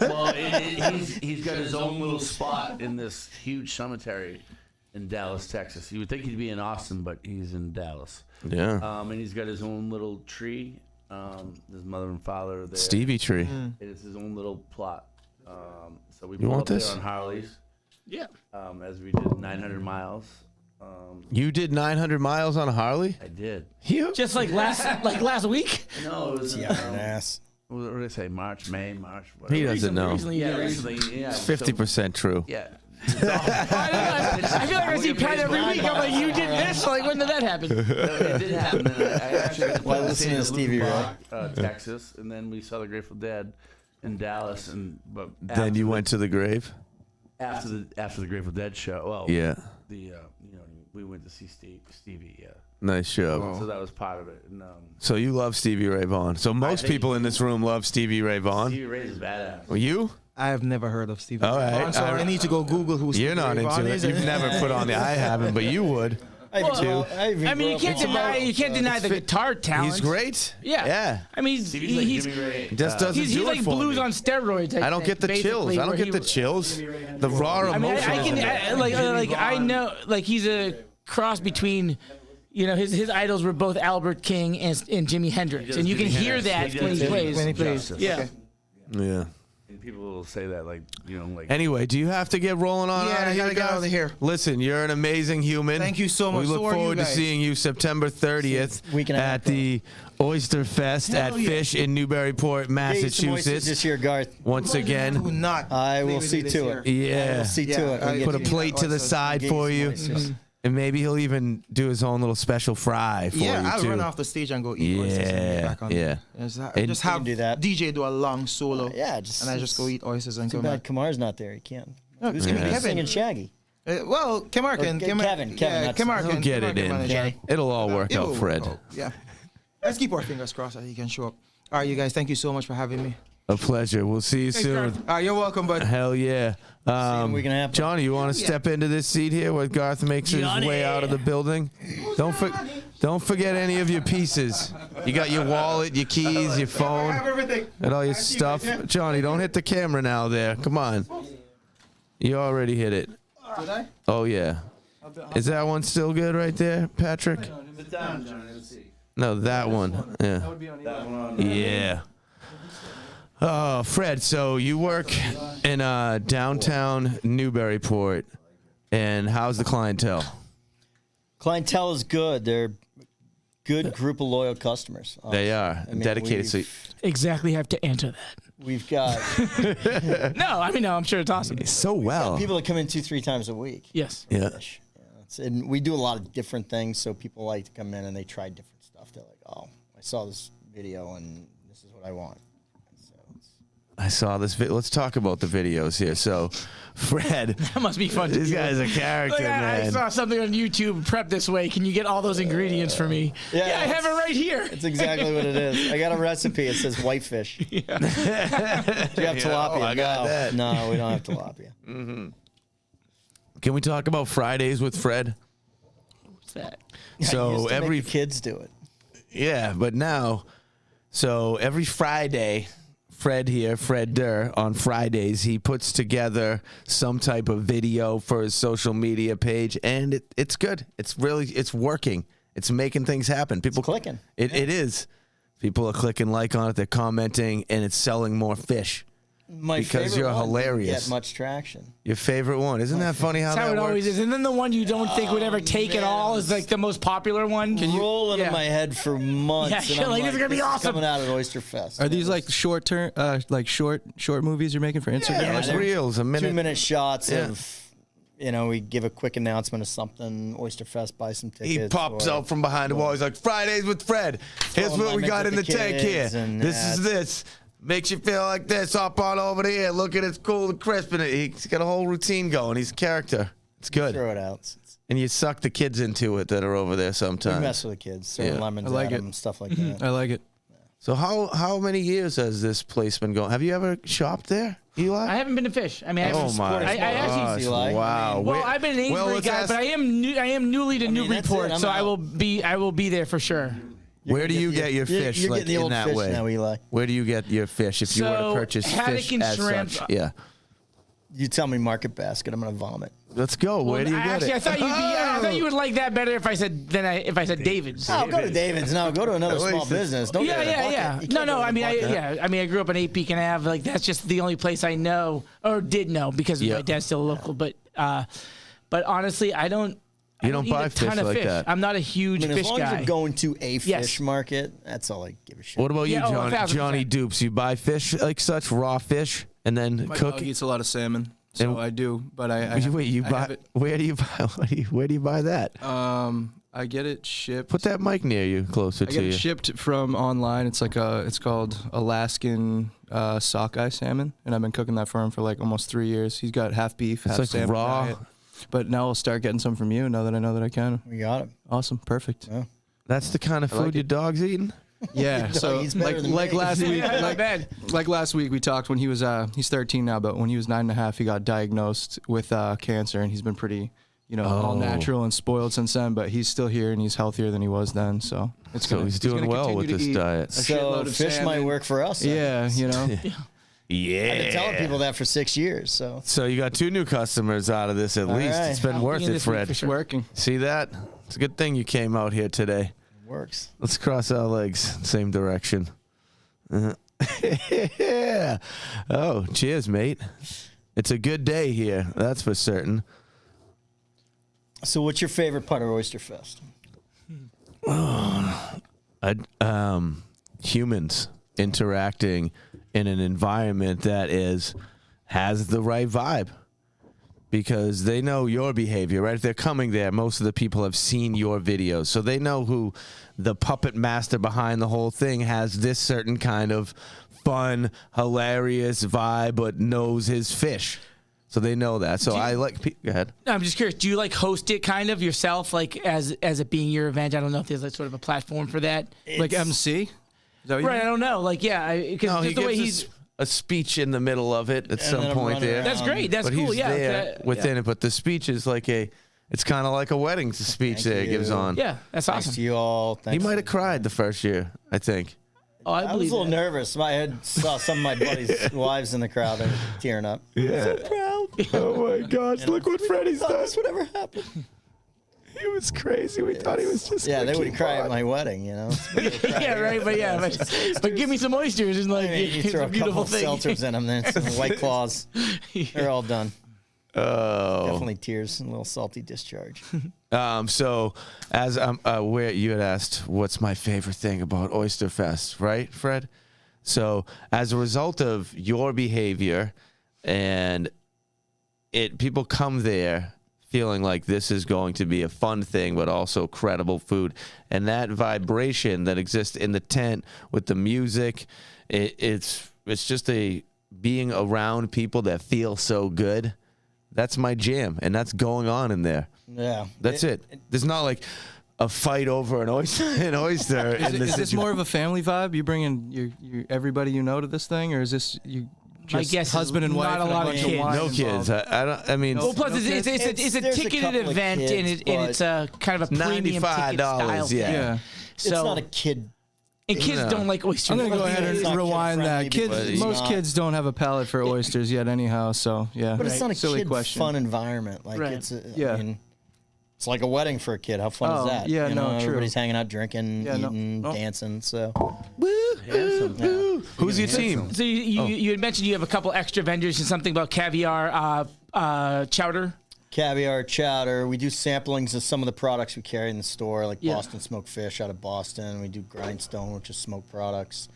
Well, he's got his own little spot in this huge cemetery in Dallas, Texas. You would think he'd be in Austin, but he's in Dallas.
Yeah.
And he's got his own little tree. His mother and father are there.
Stevie tree.
It's his own little plot. So we
You
pulled
want
up there
this?
on Harleys
Yeah.
as we did 900 miles.
You did 900 miles on a Harley?
I did.
You?
Just like last week.
No, it was
Yeah, an ass.
what did I say? March, whatever.
He doesn't know.
Recently,
Yeah,
yeah.
recently. Yeah,
50% true.
Yeah.
I feel like I see Pat every week. I'm like, you did this. Like, when did that happen?
It did happen. And I actually got to
Why
play
listen to
in
Stevie Ray?
Texas, and then we saw the Grateful Dead in Dallas, but
Then you went to the grave?
after the Grateful Dead show. Well,
Yeah.
we went to see Stevie. Yeah,
Nice show.
so that was part of it. And
So you love Stevie Ray Vaughan. So most
think-
people in this room love Stevie Ray Vaughan.
Stevie Ray's a badass.
Well, you?
I have never heard of Stevie
All
Ray
right.
Vaughan, so I need to go Google who Stevie
You're not
Ray
into
Vaughan
it.
is.
You've never put on the I haven't, but you would.
I
mean, you can't deny the guitar talent.
He's great.
Yeah.
Yeah.
I mean,
Stevie's like
he's
Jimmy Ray.
He just doesn't
he's
do
like
it for
blues
me.
on steroids.
I don't get the chills. I don't get the chills. The raw
I mean,
emotion.
I can I know like he's a cross between. You know, his idols were both Albert King and Jimi Hendrix, and you can hear that when he plays.
When he plays.
Justice.
Yeah.
Yeah.
And people will say that like
Anyway, do you have to get rolling on
Yeah,
out
I
of
gotta
here,
get
guys?
out of here.
Listen, you're an amazing human.
Thank you so much.
We look
So are you
forward to
guys.
seeing you September 30th
Week and a half
at the Oysterfest at Fish in Newburyport, Massachusetts.
This year, Garth.
Once
Do
again,
not.
I will
play
see
with
to
this
it.
year.
I
yeah.
will see to
Yeah,
it. We'll
I
get
Put a
you-
plate to the
Oysters.
side
Get
for
some
you.
oysters.
And maybe he'll even do his own little special fry for
Yeah,
you
I'll
too.
run off the stage and go eat oysters and get back on.
Yeah.
Just,
And-
just
You
have
can do that.
DJ do a long solo.
Yeah,
and I just go eat oysters and
Too
come
bad
back.
Kamar's not there. He can't.
No,
Who's
Kevin.
gonna be
Kevin.
singing Shaggy?
Well, Kemar can.
Kevin,
Yeah,
that's-
Kemar
He'll
can.
get
Kemar
it
can
in.
manage that.
It'll all work out,
It'll
Fred.
work out, Yeah. Let's keep our fingers crossed that he can show up. All right, you guys. Thank you so much for having me.
A pleasure. We'll see you soon.
All right, you're welcome, bud.
Hell yeah.
week and a half.
Johnny, you want to step into this seat here where Garth makes his way out of the building? Don't forget any of your pieces. You got your wallet, your keys, your phone,
everything.
and all your stuff. Johnny, don't hit the camera now there. Come on. You already hit it.
Did I?
Oh, yeah. Is that one still good right there, Patrick?
Sit down, Johnny. Let's see.
No, that one. Yeah.
That one on
Yeah. Oh, Fred, so you work in downtown Newburyport, and how's the clientele?
Clientele is good. They're good group of loyal customers.
They are
I mean,
dedicated. So
Exactly have to answer that.
We've got
No, I mean, no, I'm sure it's awesome.
So well.
people that come in 2-3 times a week.
Yes.
Yeah.
Fish. And we do a lot of different things, so people like to come in and they try different stuff. They're like, "Oh, I saw this video and this is what I want." So
I saw this video. Let's talk about the videos here. So, Fred,
That must be fun.
this
to do.
guy's a character,
Like, I
man.
saw something on YouTube prep this way. Can you get all those ingredients for me?
Yeah,
I have it right here.
it's exactly what it is. I got a recipe. It says whitefish. Do you have tilapia?
I got
no,
that.
no, we don't have tilapia.
Can we talk about Fridays with Fred?
What's that?
I
So
used to make
every
the kids do it.
Yeah, but now, so every Friday, Fred here, Fred Derr, on Fridays, he puts together some type of video for his social media page, and it's good. It's working. It's making things happen. People
clicking.
It is. People are clicking like on it. They're commenting, and it's selling more fish.
My
Because
favorite
you're
one didn't
hilarious.
Get much traction.
Your favorite one. Isn't that funny how
That's how
that
it
works?
always is. And then the one you don't think would ever take it
man.
all is like the most popular one.
Rolling
Yeah.
in my head for months.
Yeah,
and
you're
I'm
like, this is gonna be awesome.
Coming out at Oysterfest.
Are these like short term, like short movies you're making for Instagram?
Yeah, like
they're
reels, a minute.
2-minute shots
Yeah.
of, we give a quick announcement of something. Oysterfest, buy some tickets.
He pops
or-
out from behind the wall. He's like, Fridays with Fred. Here's
Throwing
what
my
we
mix
got
at
in the
the
tank here.
kids and
This
that.
is this. Makes you feel like this. Up on over here. Look at it's cool and crisp. And he's got a whole routine going. He's a character. It's good.
Throw it out.
And you suck the kids into it that are over there
We
sometimes.
mess with the kids. Throw
Yeah.
lemons
I like
at
it.
them, stuff like that.
I like it.
So how many years has this place been going? Have you ever shopped there, Eli?
I haven't been to Fish. I mean, I
Oh
haven't.
my
I actually.
gosh!
Eli.
Wow.
Well,
Wait-
I've been an
well,
Amesbury
let's
guy,
ask-
but I am newly to
mean, that's
Newburyport,
it. I'm
so I
out.
will be there for sure.
Where do you get your fish?
You're
like
getting the
in
old
that
fish
way?
now, Eli.
Where do you get your fish if you were to
So,
purchase
haddock
fish
and
as
shrimp-
such? Yeah.
You tell me market basket, I'm gonna vomit.
Let's go. Where do you get
Actually,
it?
I thought you would like that better if I said David's.
Oh, go to David's. No, go to another small
Oysters.
business. Don't go to the
Yeah.
bucket. You can't
No.
go to
I
the
mean,
bucket.
I mean, I grew up in 8 Beacon Ave. Like that's just the only place I know or did know because
Yeah.
my dad's still local. But honestly, I don't.
You
I
don't
eat
buy
a ton
fish
of
like
fish.
that.
I'm not a huge
I mean,
fish
as long as
guy.
you're going to a
Yes.
fish market, that's all I give a shit.
What about you,
Yeah, oh,
John?
1000%.
Johnny Dupes? You buy fish like such, raw fish, and then
My
cook
dog
it?
eats a lot of salmon, so
And-
I do. But I
Wait, you
I
buy?
have it.
Where do you buy? Where do you buy that?
I get it shipped.
Put that mic near you, closer
I
to
get
you.
it shipped from online. It's like it's called Alaskan sockeye salmon, and I've been cooking that for him for like almost 3 years. He's got half beef, half
like
salmon
raw.
diet. But now I'll start getting some from you. Now that I know that I can.
We got it.
Awesome, perfect.
Yeah.
That's the kind of food
like
your
it.
dog's eating.
Yeah. So
He's better than
like
me.
last week,
Yeah, not bad.
like last week we talked when he was he's 13 now, but when he was 9.5, he got diagnosed with cancer, and he's been pretty, all natural and spoiled since then. But he's still here and he's healthier than he was then. So it's
So
gonna,
he's doing
gonna
well with
continue to
this
eat
diet.
a
So
shitload of
fish might
salmon.
work for us.
Yeah,
Yeah.
I've been telling people that for 6 years. So
So you got 2 new customers out of this at least.
right.
It's been
I'll
worth
be in
it,
this week
Fred.
for sure.
working.
See that? It's a good thing you came out here today.
it works.
Let's cross our legs, same direction. Yeah. Oh, cheers, mate. It's a good day here, that's for certain.
So what's your favorite part of Oysterfest?
Humans interacting in an environment that has the right vibe. Because they know your behavior, right? If they're coming there, most of the people have seen your videos. So they know who the puppet master behind the whole thing has this certain kind of fun, hilarious vibe, but knows his fish. So they know that. So I like... Go ahead.
No, I'm just curious. Do you like host it kind of yourself, like as it being your event? I don't know if there's like sort of a platform for that.
Like MC? Is that what you
Right. I
mean?
don't know. Like, yeah, because
No, he
just the way
gives
he's.
us a speech in the middle of it at some
then I'm
point
running
there.
around.
That's great. That's
But
cool.
he's
Yeah.
there within it. But the speech is like it's kind of like a wedding speech
Thank
there he gives
you.
on.
Yeah, that's
Thanks
awesome.
to you all.
He
Thanks
might
to-
have cried the first year, I think.
Oh, I
I was
believe
a little
that.
nervous. I had saw some of my buddies' wives in the crowd. They were tearing up.
Yeah.
Proud.
Oh my gosh, look what Freddie's
Thought
done.
this would ever happen.
He was crazy. We thought he was just
Yeah,
gonna
they would
keep
cry
on.
at my wedding,
Yeah, right. But yeah, but give me some oysters and like
You
it's
throw
a
a couple
beautiful
of
thing.
seltzers in them, then some White Claws. They're all done.
Oh.
Definitely tears and a little salty discharge.
So as where you had asked, what's my favorite thing about Oysterfest, right, Fred? So as a result of your behavior, and people come there feeling like this is going to be a fun thing, but also credible food, and that vibration that exists in the tent with the music, it's just a being around people that feel so good. That's my jam, and that's going on in there.
Yeah,
That's it. There's not like a fight over an oyster.
Is this more of a family vibe? You bring in your everybody you know to this thing, or is this you?
My
Just
guess is
husband and wife,
not a
and
lot of
bunch
kids.
wine
No kids.
involved.
I don't. I mean,
Well, plus
No
it's a
There's a
ticketed
couple of
event, and
kids,
it's a kind of a premium ticket style.
$95,
thing.
yeah.
it's
So
not a kid.
and kids
No.
don't like oysters.
I'm gonna go
It's
ahead and
not
rewind
kid-friendly
that. Kids,
because it's
most
not-
kids don't have a palate for oysters yet, anyhow. So yeah,
But it's not a
silly
kid
question.
fun environment. Like
Right.
Yeah.
I mean, it's like a wedding for a kid. How fun
Oh,
is that?
yeah,
You
no,
know,
true.
Everybody's hanging out, drinking,
Yeah, no,
eating,
no.
dancing. So
who's your team?
So you had mentioned you have a couple extra vendors and something about caviar chowder.
caviar, chowder. We do samplings of some of the products we carry in the store, like
Yeah.
Boston smoked fish out of Boston. We do grindstone, which is smoked products.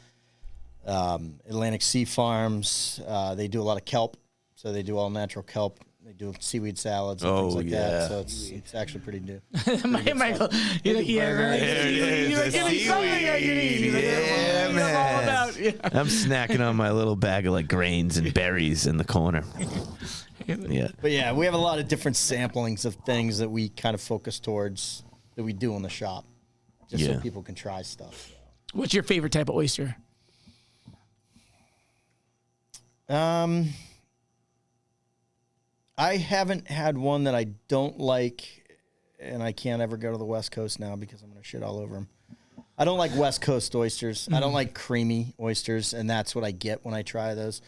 Atlantic Sea Farms. They do a lot of kelp, so they do all natural kelp. They do seaweed salads and things
Oh,
like
yeah.
that. So it's actually pretty new.
Michael, you're like, yeah, right.
There it is,
You're like,
the
give me something I can eat. You're like,
Yeah,
I'm all
man.
about. Yeah.
I'm snacking on my little bag of like grains and berries in the corner. Yeah.
But yeah, we have a lot of different samplings of things that we kind of focus towards that we do in the shop, just
Yeah.
so people can try stuff.
What's your favorite type of oyster?
I haven't had one that I don't like, and I can't ever go to the West Coast now because I'm going to shit all over them. I don't like West Coast oysters. I don't like creamy oysters, and that's what I get when I try those.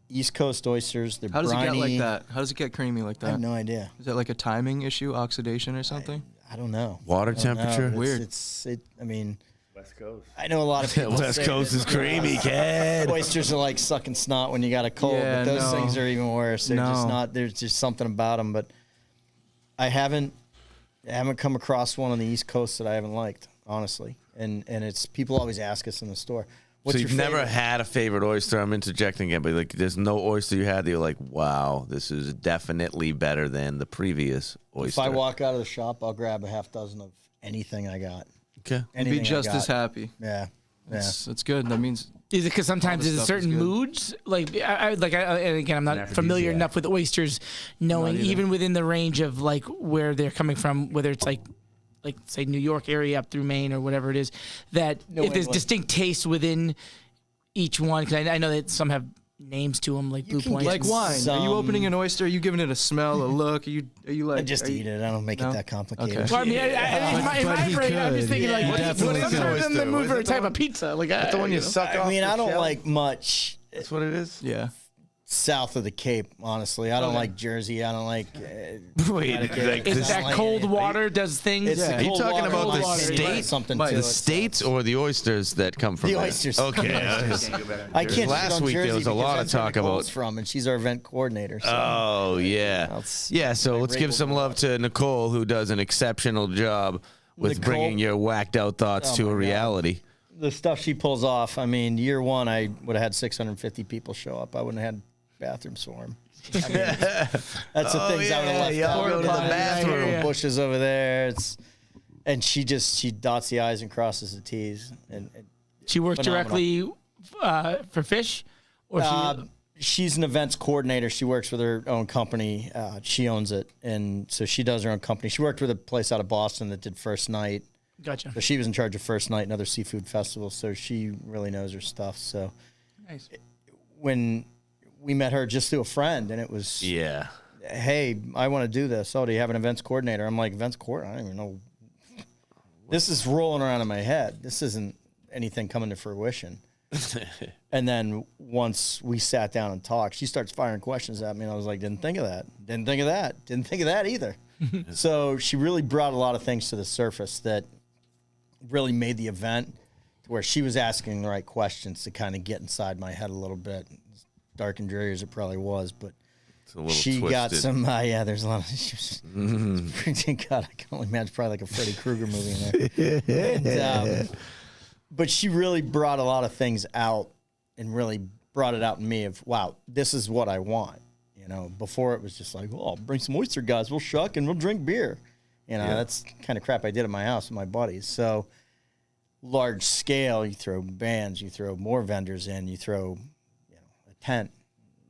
East Coast oysters, they're
How does
briny.
it get like that? How does it get creamy like
I have
that?
no idea.
Is that like a timing issue, oxidation or something?
I don't know.
Water
I don't know.
temperature?
It's-
Weird.
I mean,
West Coast.
I know a lot of people.
West
say
Coast
that,
is creamy, kid.
Oysters are like sucking snot when you got a cold,
Yeah,
but those
no.
things are even worse. They're just
No.
not. There's just something about them. But I haven't come across one on the East Coast that I haven't liked, honestly. And it's people always ask us in the store, "What's
So
your
you've never
favorite?"
had a favorite oyster? I'm interjecting it, but like, there's no oyster you had that you're like, wow, this is definitely better than the previous oyster.
If I walk out of the shop, I'll grab a half dozen of anything I got.
Okay.
You'd
Anything
be just
I got.
as happy.
Yeah. Yeah.
It's good. That means
Is it because sometimes
All the
there's
stuff is
certain
good.
moods? And again, I'm not familiar
aphrodisiac.
enough with oysters, knowing
Not either.
even within the range of like where they're coming from, whether it's like say New York area up through Maine or whatever it is, that
New
if there's
England.
distinct tastes within each one. Because I know that some have names to them, like Blue
can
Point.
get
like wine. Are you
Some-
opening an oyster? Are you giving it a smell, a look? Are you like?
I just
are you-
eat it. I don't make
No?
it that complicated.
Okay.
Well, I mean, in my
But he
brain, I'm just
could.
thinking like,
Yeah,
what
definitely
sometimes I'm in the
could.
mood
Was
for
it
a
the
type
one-
of pizza. Like
The one you suck off.
I mean,
the
I don't
shell?
like much
That's what it is.
Yeah.
south of the Cape, honestly. I don't like Jersey. I don't like.
Wait, like
It's
this,
that
like
cold
it.
water does things.
It's
Yeah.
the
Are you
cold
talking
water,
about
cold
the
water, you
state?
put something
Right.
to
the
it, so
states or the oysters that come from
The
there?
oysters.
Okay.
I can't shit
Last
on
week there
Jersey
was a lot of
because that's where
talk
Nicole's
about.
from, and she's our event coordinator. So.
Oh yeah,
That's-
yeah. So let's give
Rachel
some
will
love to Nicole, who does an exceptional job with
Nicole?
bringing your whacked out thoughts
Oh
to
my
a
God.
reality.
The stuff she pulls off. I mean, year one, I would have had 650 people show up. I wouldn't have had bathrooms for them. I mean, that's the things I would have left
y'all
out.
go to the
Little
bathroom.
bushes over there. And she dots the I's and crosses the T's. And
She works
Phenomenal.
directly for fish, or
she's an events coordinator. She works with her own company. She owns it, and so she does her own company. She worked with a place out of Boston that did First Night.
gotcha.
So she was in charge of First Night and other seafood festivals. So she really knows her stuff. So
Nice.
when we met her just through a friend, and it was,
Yeah.
hey, I want to do this. Oh, do you have an events coordinator? I'm like, events coordinator? I don't even know. This is rolling around in my head. This isn't anything coming to fruition. And then once we sat down and talked, she starts firing questions at me, and I was like, didn't think of that. Didn't think of that. Didn't think of that either. So she really brought a lot of things to the surface that really made the event to where she was asking the right questions to kind of get inside my head a little bit. As dark and dreary as it probably was, but
It's a little
she got
twisted.
some, there's a lot of, she was, God, I can only imagine probably like a Freddy Krueger movie in there. And, but she really brought a lot of things out and really brought it out in me of, wow, this is what I want. You know, before it was just like, oh, bring some oyster guys, we'll shuck and we'll drink beer. You know, that's kind of crap I did at my house with my buddies. So large scale, you throw bands, you throw more vendors in, you throw, you know, a tent,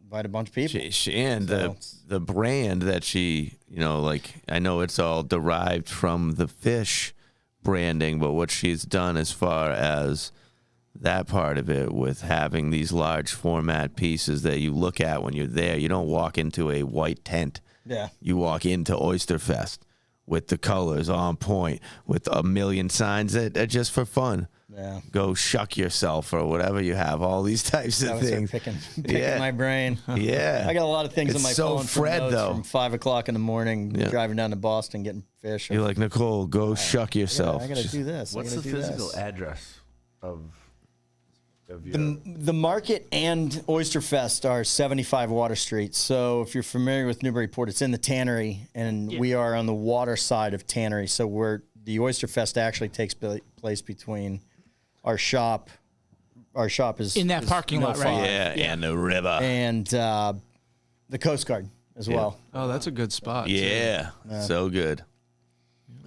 invite a bunch of people.
And the brand that she, you know, like, I know it's all derived from the fish branding, but what she's done as far as that part of it with having these large format pieces that you look at when you're there, you don't walk into a white tent.
Yeah.
You walk into Oysterfest with the colors on point, with a million signs that are just for fun.
Yeah.
Go shuck yourself or whatever you have. All these types of things.
Picking
Yeah.
my brain.
Yeah.
I got a lot of things
It's
on my
so
phone
Fred,
from notes
though.
from 5 o'clock in the morning, driving down to Boston, getting fish.
You're like, Nicole, go shuck yourself.
I got to do this.
What's
I
the
gotta do
physical
this.
address of your...
The market and Oysterfest are 75 Water Street. So if you're familiar with Newburyport, it's in the tannery, and we are on the water side of tannery. So the Oysterfest actually takes place between our shop. Our shop is
In that parking lot, right?
And the river.
and the Coast Guard as well.
Oh, that's a good spot. too.
Yeah. So good.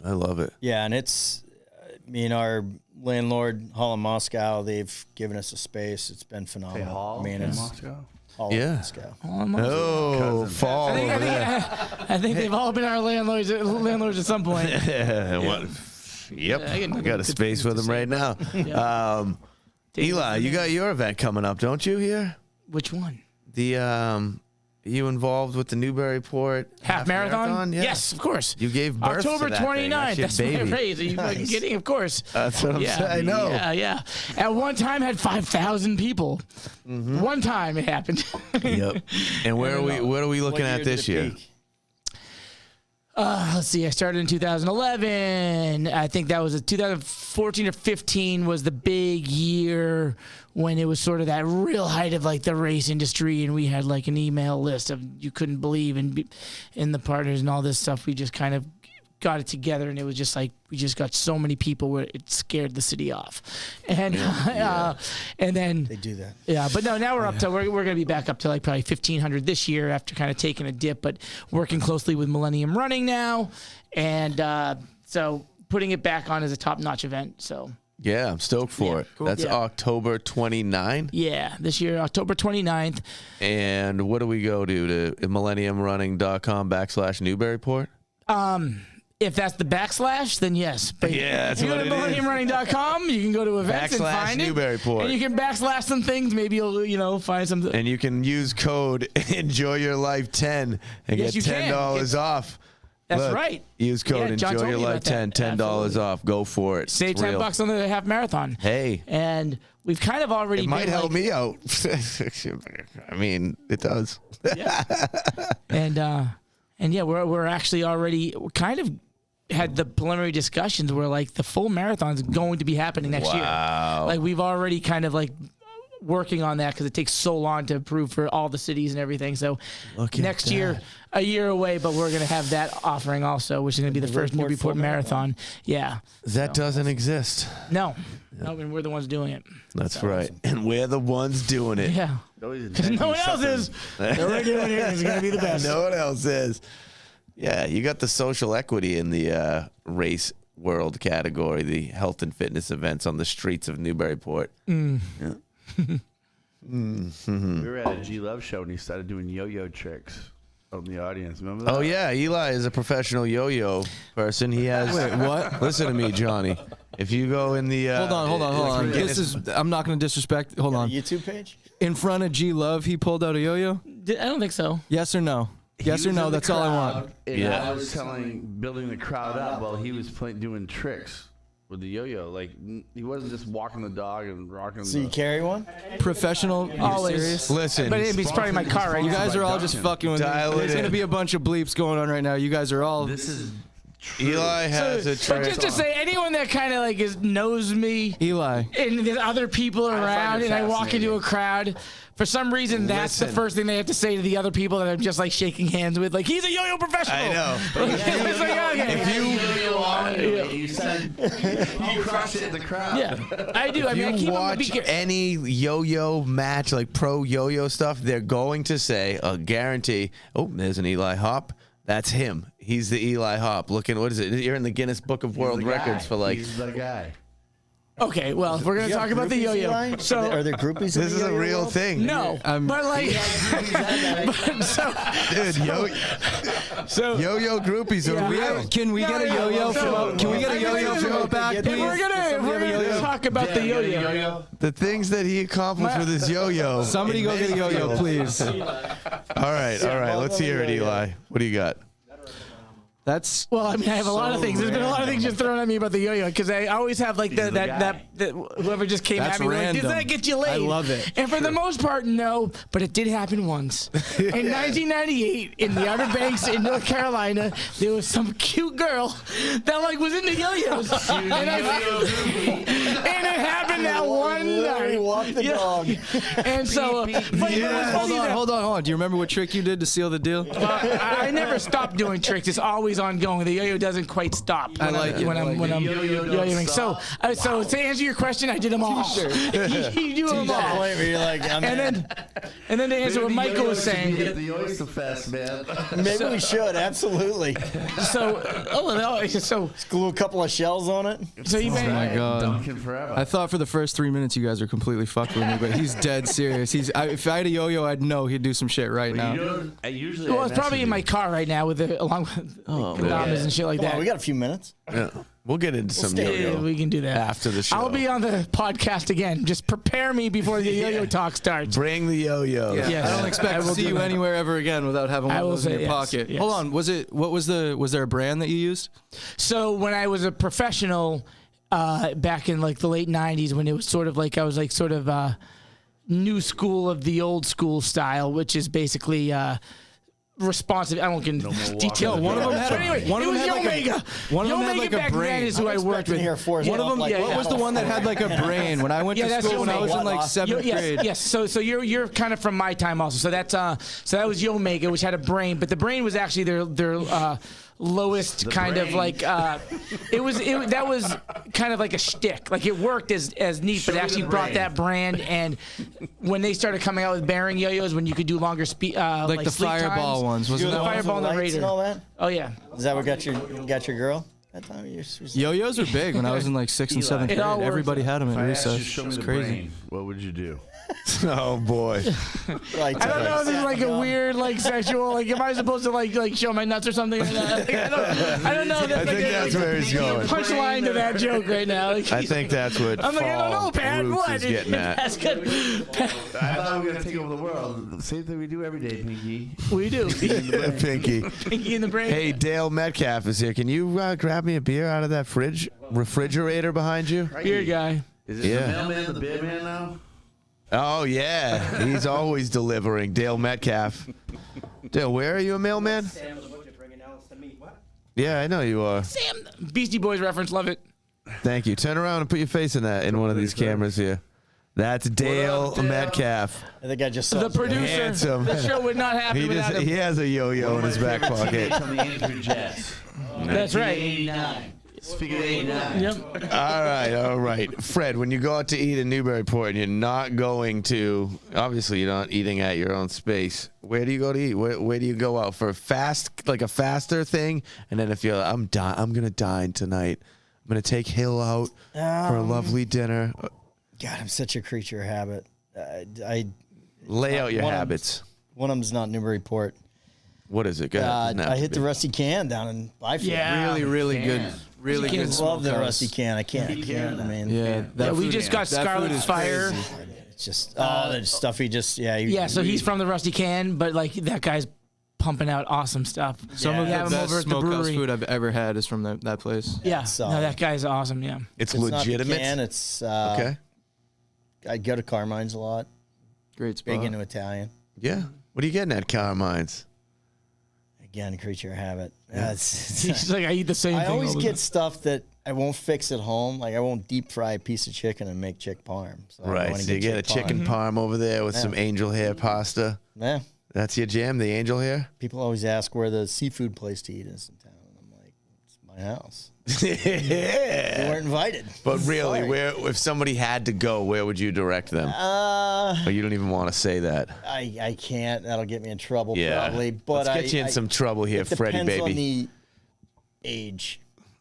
I love it.
Yeah, and it's me and our landlord, Hall in Moscow. They've given us a space. It's been phenomenal.
Hall
I mean,
in
it's
Moscow?
Hall in
Yeah.
Moscow.
Oh, fall over there.
I think they've all been our landlords at some point.
Yep.
I
I got a space with them right now. Eli, you got your event coming up, don't you, here?
Which one?
The you involved with the Newburyport
Half marathon?
Yeah.
Yes, of course.
You gave birth
October
to that thing.
29th.
That's
That's
your
my
baby.
raise. Are you fucking kidding? Of course.
That's what I'm saying. I know.
Yeah. At one time, had 5,000 people. One time it happened.
Yep. And where are we? What are we looking
What
at
year
this
did it
year?
peak?
Let's see. I started in 2011. I think that was 2014 or 15 was the big year when it was sort of that real height of like the race industry, and we had like an email list of you couldn't believe and the partners and all this stuff. We just kind of got it together, and it was just like we just got so many people where it scared the city off, and and then
They do that.
yeah, but no, now we're up to we're going to be back up to like probably 1,500 this year after kind of taking a dip, but working closely with Millennium Running now, and so putting it back on as a top-notch event. So
Yeah, I'm stoked for it. That's
Yeah.
October 29.
yeah, this year October 29th.
And what do we go to millenniumrunning.com/Newburyport?
If that's the backslash, then yes. But
Yeah, that's
if you
what
go to
it is.
millenniumrunning.com, you can go to events and
Backslash
find it.
Newburyport.
And you can backslash some things. Maybe you'll find some.
And you can use code Enjoy Your Life 10 and
Yes,
get
you can.
$10 off.
That's
Look,
right.
Use code
Yeah, John
Enjoy
told
Your
me
Life
about that.
10, $10
Absolutely.
off. Go for it.
Save
It's
$10
real.
on the half marathon.
Hey,
And we've kind of already
it might
been,
help
like-
me out. I mean, it does.
And yeah, we're actually already kind of had the preliminary discussions where like the full marathon's going to be happening next year. Like we've already kind of like working on that because it takes so long to approve for all the cities and everything. So
Look at
next year, a year away, but we're going to have that offering also, which is going to be the first Newburyport marathon. Yeah.
That doesn't exist.
No, and we're the ones doing it.
That's right. And we're the ones doing it.
Yeah.
Always
Because
inventing
no one else
something.
is. So we're doing it. It's going to be the best.
No one else is. Yeah, you got the social equity in the race world category, the health and fitness events on the streets of Newburyport.
We were at a G Love show and he started doing yo-yo tricks out in the audience. Remember that?
Oh yeah, Eli is a professional yo-yo person. He has.
Wait, what?
Listen to me, Johnny. If you go in the
Hold on.
Guinness-
This is. I'm not going to disrespect. Hold on.
YouTube page?
In front of G Love, he pulled out a yo-yo.
I don't think so.
Yes or no?
He
Yes or
was
no?
in the
That's all I want.
crowd, And
Yeah.
I was building the crowd up while he was doing tricks with the yo-yo. Like he wasn't just walking the dog and rocking.
So you
the,
carry one?
Professional. You
Always.
serious?
Listen,
But it's probably my car right
You
now.
guys are all just fucking with me.
Dial it
There's going to
in.
be a bunch of bleeps going on right now. You guys are all.
This is
Eli has a
But
trick.
just to say, anyone that kind of like knows me,
Eli.
and there's other people around,
it
and I walk into a
fascinating.
crowd, for some reason, that's the
Listen.
first thing they have to say to the other people that I'm just like shaking hands with. Like, he's a yo-yo professional.
I know.
It's like, okay.
You said you crushed it in the crowd.
Yeah, I do. I mean, I
You
keep
watch any yo-yo match, like pro yo-yo stuff, they're going to say, a guarantee, oh, there's an Eli Hop. That's him. He's the Eli Hop. Looking, what is it? You're in the Guinness Book of World Records for like.
He's the guy.
Okay, well, if we're gonna
You
talk
have
about the
groupies,
yo-yo.
Eli?
So
Are there groupies? in
This
the
is a
yo-yo
real
world?
thing.
no, but like,
Dude, yo-yo groupies are real.
Can we get a yo-yo from out? Can we get a yo-yo from out back,
if
please?
we're gonna talk about the yo-yo,
The things that he accomplished with his yo-yo.
Somebody go get a yo-yo, please.
All right. Let's hear it, Eli. What do you got?
That's
well, I mean, I have a lot of things. There's been a lot of things just thrown at me about the yo-yo because I always have like that whoever just came
That's
at me like,
random.
does that get you laid?
I love it.
And for the most part, no, but it did happen once. In 1998, in the Outer Banks in North Carolina, there was some cute girl that like was into yo-yos, and it happened that one night.
Walk the dog.
And so, but
Hold on. Do you remember what trick you did to seal the deal?
I never stop doing tricks. It's always ongoing. The yo-yo doesn't quite stop.
I like it.
when I'm yo-yoing. So to answer your question, I did them all. You do them
That
all.
point where you're like, I'm
And then to answer what Michael was saying.
At the Oysterfest, man.
maybe we should absolutely
So
glue a couple of shells on it.
so you
Oh my God.
Dunking forever.
I thought for the first 3 minutes you guys are completely fucked with me, but he's dead serious. If I had a yo-yo, I'd know he'd do some shit right now.
Usually
well, it's probably in my car right now with along with condoms and shit like
Come on,
that.
we got a few minutes.
Yeah. We'll get into some
stay-
yo-yo
We can do that
after the show.
I'll be on the podcast again. Just prepare me before the yo-yo talk starts.
Bring the yo-yo.
Yes.
I don't expect
I
to
will
see
do
you
that.
anywhere ever again without having one
I
of
will
those in
say
your
yes,
pocket.
yes.
Hold on, was there a brand that you used?
So when I was a professional, back in like the late '90s, when it was sort of like I was like sort of new school of the old school style, which is basically responsive. I won't get into detail.
One of them had
But anyway, it was Omega.
one of them had
Omega
like a
back then
brain.
is who I worked
Expecting
with.
to hear Forrest
One of them,
Gump, like,
what was the one that had like a brain? When I went
Yeah,
to
that's
school when I was in like
Omega.
seventh grade.
Yes. So you're kind of from my time also. So that's so that was Omega, which had a brain, but the brain was actually their lowest kind of like that was kind of like a shtick. Like it worked as neat, but it actually brought that brand. And when they started coming out with bearing yo-yos, when you could do longer speed,
Like the
sleep
Fireball
times.
ones,
You
wasn't
were
that?
the ones with
Fireball and the
lights
Raider.
and all that.
Oh yeah.
Is that what got your girl? That time
Yo-yos were big when I was in like sixth and seventh
It
grade.
all works.
Everybody had them
If
at
I asked you to
recess.
show me
It's
the
crazy.
brain, what would you do?
Oh, boy.
Like,
I don't know if this is like a weird like sexual like am I supposed to like show my nuts or something like that? Like, I don't know. That's
I think that's where he's going.
Punchline to that joke right now. Like,
I think that's what
I'm like, I don't know, Pat.
Roots
What?
is getting at.
That's good. Pat,
I thought we were going to take over the world. The same thing we do every day, Pinky.
we do.
Pinky.
Pinky in the brain.
Hey, Dale Metcalf is here. Can you grab me a beer out of that refrigerator behind you?
Beer guy.
Is it
Yeah.
the mailman, the beer man now?
Oh, yeah. He's always delivering. Dale Metcalf. Dale, where are you a mailman?
Sam was about to bring an Alice to meet. What?
Yeah, I know you are.
Sam. Beastie Boys reference. Love it.
Thank you. Turn around and put your face in one of these cameras here. That's Dale
Dale?
Metcalf.
I think I just saw
The producer.
Handsome.
The show would not happen
He
without him.
has a yo-yo in his back pocket.
From the Andrew Jets.
That's right.
89. Speaking of 89.
Yep.
All right. Fred, when you go out to eat in Newburyport and you're not going to, obviously you're not eating at your own space, where do you go to eat? Where do you go out for a faster thing? And then if you're, I'm going to dine tonight. I'm going to take Hill out for a lovely dinner.
God, I'm such a creature of habit. I
Lay out your
one of-
habits.
One of them's not Newburyport.
What is it? Go ahead. Doesn't have
I
to
hit the
be.
Rusty Can down in Byfield.
Yeah.
Really good. Really
Can.
good.
Love the
smokehouse.
Rusty Can. I can't. I mean,
Yeah,
Yeah, we
food-
just got
that
Scarlet
food is
Fire.
crazy.
it's just the stuff he just
Yeah, so he's from the Rusty Can, but like that guy's pumping out awesome stuff.
Some of
We have
the
him
best
over at the
smokehouse
brewery.
food I've ever had is from that place.
Yeah,
So-
no, that guy's awesome. Yeah.
It's
It's not the
legitimate.
Can, it's
Okay.
I go to Carmine's a lot.
Great spot.
Big into Italian.
Yeah. What are you getting at, Carmine's?
Again, creature of habit.
He's like, I eat the same
I
thing.
always
all the
get
time.
stuff that I won't fix at home. Like I won't deep fry a piece of chicken and make chick parm. So I
Right.
wanna
So you get a chicken parm over there with some angel hair pasta.
Yeah.
That's your jam, the angel hair?
People always ask where the seafood place to eat is in town. And I'm like, it's my house.
Yeah.
They weren't invited.
But really,
Sorry.
where if somebody had to go, where would you direct them? Or you don't even want to say that.
I can't. That'll get me in trouble
Yeah.
probably. But
Let's get you in some trouble here,
it
Freddie
depends
baby.
on the age.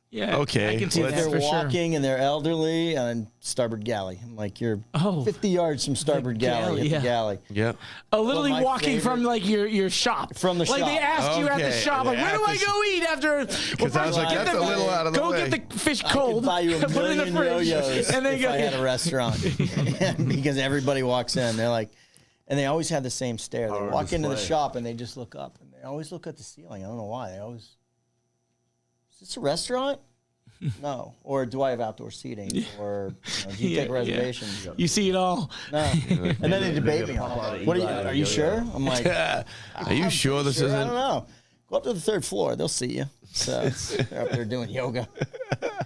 Yeah.
Okay,
I can see
let's-
that
They're
for sure.
walking and they're elderly on starboard galley. I'm like, you're
Oh.
50 yards from starboard galley. Hit
yeah.
the galley.
Yep.
Oh, literally
my
walking from
favorite-
like your shop.
From the
like
shop.
they asked you at the
Okay,
shop, like,
they
where do I
asked
go eat after? Because
I was like, that's a little out of the
go
way.
get the fish
I
cold,
could buy you a
put it in the
million
fridge,
yo-yos
and then
if
go.
I had a restaurant. Because everybody walks in, they're like, and they always have the same stare. They
Power
walk into the
display.
shop and they just look up, and they always look at the ceiling. I don't know why. They always, is this a restaurant? No. Or do I have outdoor seating? Or do you take
Yeah,
reservations?
You see it all.
No. And then they debate me on it. What are you sure? I'm like,
Are you sure this
sure, I
isn't?
don't know. Go up to the third floor. They'll see you. So they're up there doing yoga.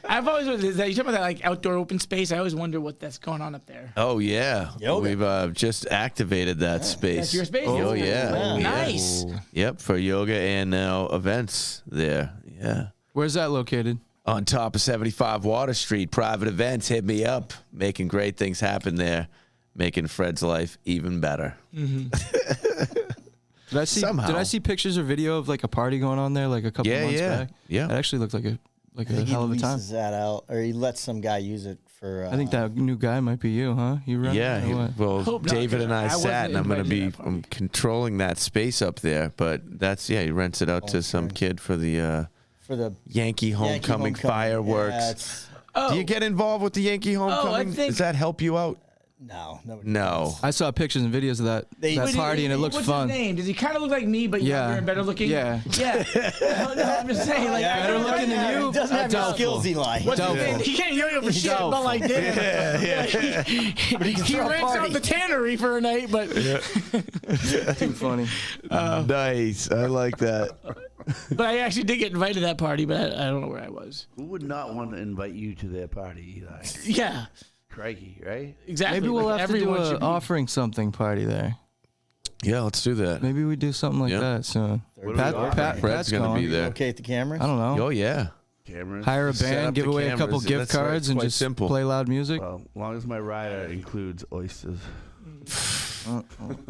I've always wondered, is that you talk about that like outdoor open space? I always wonder what that's going on up there.
Oh yeah,
Yoga.
we've just activated that space.
That's your space?
Oh
Oh,
yeah.
nice.
Yep, for yoga and now events there. Yeah.
Where's that located?
On top of 75 Water Street, private events, hit me up. Making great things happen there, making Fred's life even better.
Did I see?
Somehow.
Did I see pictures or video of like a party going on there like a couple
Yeah,
months
yeah,
back?
yeah.
It actually looked like a
I think he
hell of a time.
leases that out, or he lets some guy use it for.
I think that new guy might be you, huh? You run?
Yeah,
it or what?
well,
Hope not,
David and I
I wasn't
sat, and I'm going to
invited
be
to that party.
controlling that space up there. But he rents it out to some
Okay.
kid for the
for the
Yankee homecoming
Yeah,
fireworks.
it's,
Oh,
Do you get involved with the Yankee homecoming?
think-
Does that help you out?
no.
No.
I saw pictures and videos of that
They-
that
Wait,
party, and it looks
what's
fun.
his name? Does he kind of look like me, but
Yeah.
younger and better looking?
Yeah.
Yeah. No, I'm just saying, like,
Yeah,
better looking than you.
He doesn't have your
Doubtful.
skills, Eli.
What's his
Doubtful.
name? He can't yo-yo for shit, but like this. He
throw a
rents out
party.
the tannery for a night, but
Too funny.
Nice. I like that.
I actually did get invited to that party, but I don't know where I was.
Who would not want to invite you to their party, Eli?
Yeah,
Crikey, right?
exactly.
Maybe we'll
Like,
have to do
everyone
an
should be-
offering something party there.
Yeah, let's do that.
Maybe we do something like
Yeah.
that soon.
What are we offering?
Fred's
Pat's
going to
going.
be there.
Okay, at the cameras.
I don't know.
Oh, yeah.
Cameras.
Hire a
Set up
band, give
the
away a couple
cameras.
gift
That's right.
cards, and
Quite
just
simple.
play loud music.
Well, as long as my rider includes oysters.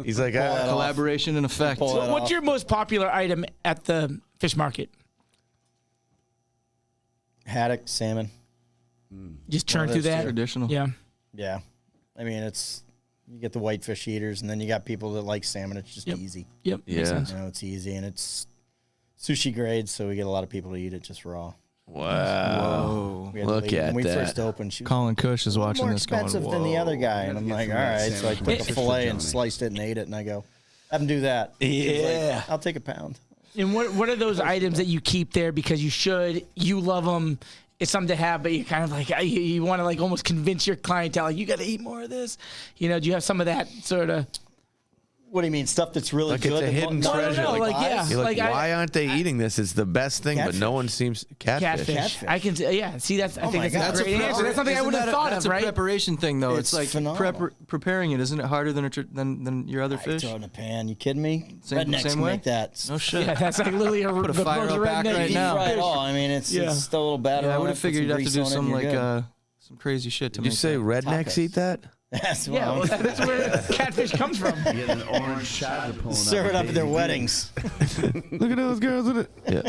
He's like,
that off.
Collaboration in effect.
Pull that
What's
off.
your most popular item at the fish market?
Haddock, salmon.
Just churn
Well,
through
that's
that.
Traditional.
Yeah.
Yeah, I mean it's you get the whitefish eaters, and then you got people that like salmon. It's just
Yep.
easy.
Yep.
Yeah.
Makes sense.
You know, it's easy, and it's sushi grade, so we get a lot of people to eat it just raw.
wow.
Whoa.
We had the
Look
lady-
at
when we
that.
first opened, she was
Colin Kush is watching
more
this going,
expensive than the other guy, and I'm like, all right. So I took a fillet and sliced it and ate it, and I go, have him do that. She's like,
Yeah.
I'll take a pound.
And what are those items that you keep there because you should, you love them, it's something to have, but you kind of like, you want to like almost convince your clientele, like, you got to eat more of this. You know, do you have some of that sort of?
What do you mean? Stuff that's really
Like it's
good?
a
that
hidden
no,
treasure.
No, like, yeah.
You're like,
Like,
why aren't they eating this? It's the best thing, but no one seems catfish.
Catfish. I can, yeah. See, that's, I
Oh
think
my
that's
God.
a great answer. That's something I would have thought
That's
of,
a
right?
preparation thing, though. It's,
It's
like
phenomenal.
preparing it. Isn't it harder than than your other
I
fish?
throw it in a pan. You kidding me?
Same-
Rednecks
same
can
way?
make that.
No shit.
Yeah, that's like literally
Put a
the
fire
most
up back
redneck
right
eat
now.
Deep fry it
fish.
all. I mean, it's
Yeah.
just a little batter.
Yeah, I
on
would
it,
have
put
figured you'd have to
grease
do
on it,
some
and
like
you're good.
some crazy shit to
Did you
make
say
that.
rednecks
Tacos.
eat that?
That's what
Yeah,
I'm
well, that's where catfish comes from.
You get an orange shad pulling
serve it up at their weddings.
Look at those girls in it. Yeah.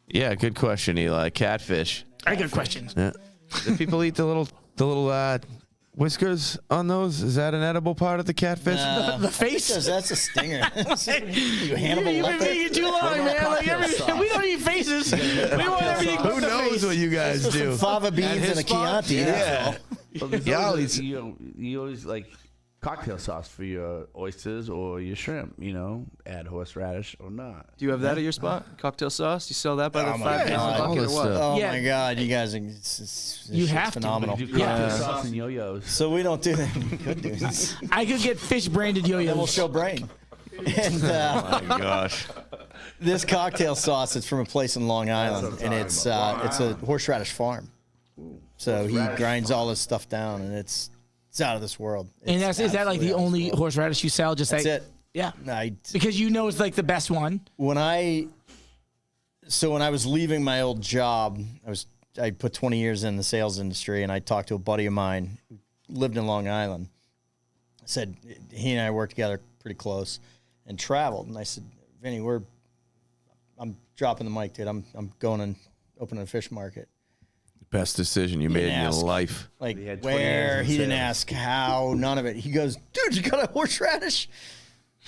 Yeah, good question, Eli. Catfish.
I got questions.
Yeah. Do people eat the little whiskers on those? Is that an edible part of the catfish?
The face?
Because that's a stinger. you Hannibal
You've been
Lecter.
vegan too long, man. Like everything, we don't eat faces. We want everything but
Who
the
knows
face.
what you guys do?
Some fava beans
his
and a
spot?
Chianti.
Yeah.
Well, there's
Yeah,
always,
I'll
you always like cocktail sauce for your oysters or your shrimp. You know, add horseradish or not.
Do you have that at your spot? Cocktail sauce? You sell that by the
Oh my
$5
God.
bucket
All
or
this
what?
stuff.
Oh
Yeah.
my God, you guys are this
You
shit's
have to.
phenomenal.
We do cocktail
Yeah.
sauce and yo-yos.
So we don't do that. We could do this.
I could get fish branded
Then we'll
yo-yos.
show brain. And
Oh my gosh.
This cocktail sauce is from a place in Long Island, and it's a horseradish farm. So he grinds all this stuff down, and it's out of this world.
And is that like the only horseradish you sell? Just
That's
like
it.
Yeah.
I,
Because you know it's like the best one.
when I was leaving my old job, I put 20 years in the sales industry, and I talked to a buddy of mine who lived in Long Island. I said he and I worked together pretty close and traveled, and I said, Vinny, I'm dropping the mic, dude. I'm going and opening a fish market.
Best decision you made in your
ask.
life.
Like
He had 20 years
where?
in
He didn't
sales.
ask how. None of it. He goes, dude, you got a horseradish?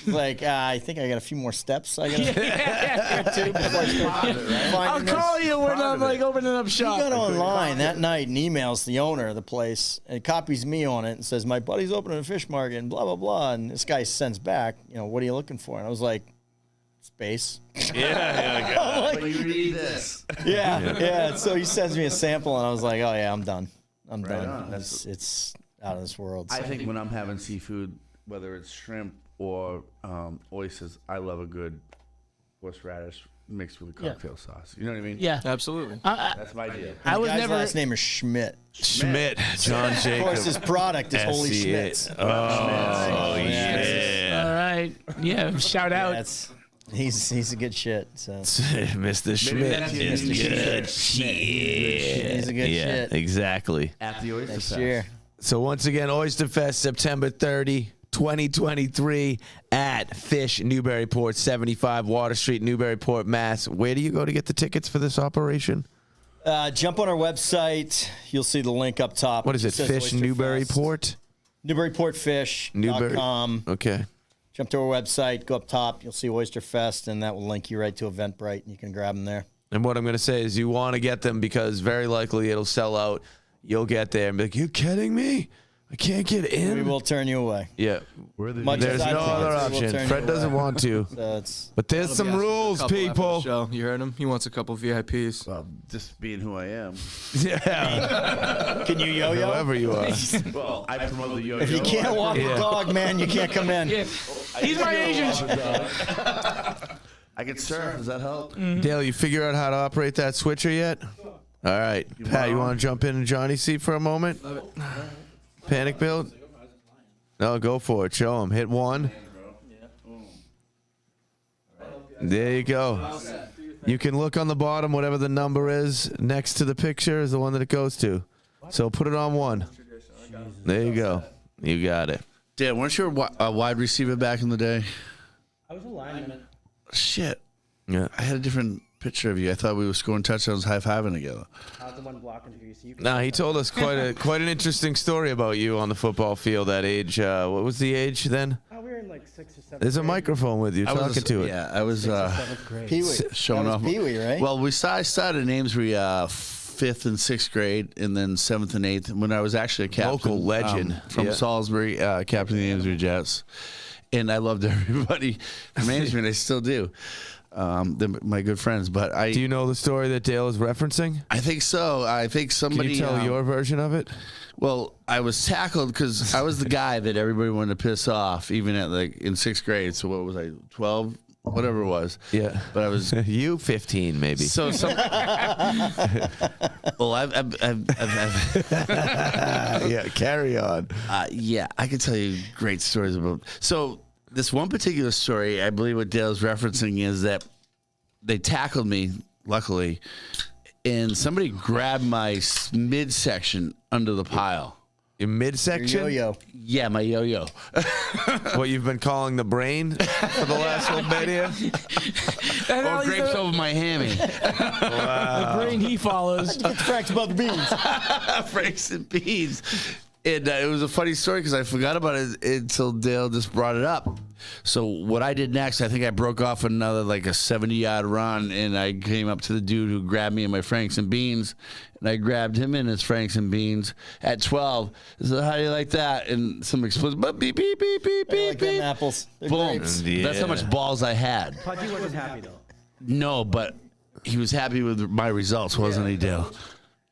Like, I think I got a few more steps. I got to get to before I start
I'll
finding this.
call you when I'm like opening up
He
shop.
got online that night and emails the owner of the place and copies me on it and says, my buddy's opening a fish market and blah, blah, blah. And this guy sends back, what are you looking for? And I was like, space.
But you need this.
Yeah. So he sends me a sample and I was like, oh, yeah, I'm done. I'm done.
on.
It's out of this world.
I
So.
think when I'm having seafood, whether it's shrimp or oysters, I love a good horseradish mixed with a cocktail sauce. You know what I mean?
Yeah.
Absolutely.
That's my deal.
I was
Guy's
never.
last name is Schmidt.
Schmidt, John
Of
Jacob.
course, his product is Holy Schmidt's.
Oh, yeah.
All right. Yeah. Shout out.
That's he's a good shit. So
Mr. Schmidt
that's
is
Mr.
good
he's a good
Yeah,
shit.
exactly.
At the Oysterfest.
Next year.
So once again, Oysterfest, September 30, 2023 at Fish Newburyport, 75 Water Street, Newburyport, Mass. Where do you go to get the tickets for this operation?
Jump on our website. You'll see the link up top.
What is it,
says
Fish
Oysterfest.
Newburyport?
Newburyportfish.com.
Okay.
Jump to our website, go up top. You'll see Oysterfest, and that will link you right to Eventbrite, and you can grab them there.
And what I'm going to say is you want to get them because very likely it'll sell out. You'll get there and be like, you kidding me? I can't get in?
We will turn you away.
Yeah.
Much
There's
as I'd
no
like
other
to, we'll
option.
turn
Fred
you
doesn't
away.
want to.
So it's
But there's some rules, people.
Show. You heard him? He wants a couple VIPs.
Well, just being who I am.
Yeah.
can you yo-yo?
Whoever you are.
Well, I promote the yo-yo.
If you can't walk
Yeah.
the dog, man, you can't come in.
Yeah. He's my agent.
I can surf. Does that help?
Dale, you figure out how to operate that switcher yet? All right. Pat, you want to jump in Johnny's seat for a moment? Panic build? No, go for it. Show him. Hit one. There you go. You can look on the bottom, whatever the number is next to the picture is the one that it goes to. So put it on one. There you go. You got it.
Dan, weren't you a wide receiver back in the day?
I was a lineman.
Shit.
Yeah.
I had a different picture of you. I thought we were scoring touchdowns, high-fiving together.
I was the one blocking for you, so you can.
Now he told us quite an interesting story about you on the football field at age. What was the age then?
Oh, we were in like 6th or 7th.
There's a
grade.
microphone with you. Talking to it.
Yeah, I was
7th grade.
Pee-wee.
showing
That
off.
was Pee-wee, right?
Well, I started in Amesbury 5th and 6th grade, and then 7th and 8th. When I was actually a captain,
Local legend.
from
Yeah.
Salisbury, captain of the Amesbury Jets, and I loved everybody from Amesbury. I still do. They're my good friends, but
Do you know the story that Dale is referencing?
I think so. I think
Can
somebody.
you tell your version of it?
Well, I was tackled because I was the guy that everybody wanted to piss off, even at in 6th grade. So what was I, 12, whatever it was.
Yeah.
But I was.
You 15 maybe.
So some. Well, I've
Yeah, carry on.
yeah, I could tell you great stories about. So this one particular story, I believe what Dale's referencing is that they tackled me, luckily, and somebody grabbed my midsection under the pile.
Your midsection?
Your yo-yo.
Yeah, my yo-yo.
What you've been calling the brain for the last little bit here?
Or grapes over my hammy.
The brain he follows.
Facts about the beans.
Franks and beans. And it was a funny story because I forgot about it until Dale just brought it up. So what I did next, I think I broke off another like a 70-yard run, and I came up to the dude who grabbed me in my Franks and beans, and I grabbed him in his Franks and beans at 12. So how do you like that? And some explosion, beep, beep, beep, beep,
I
beep,
like them
beep.
apples. They're
Boom.
grapes.
That's how much balls I had.
Pudgy wasn't happy though.
No, but he was happy with my results, wasn't he, Dale?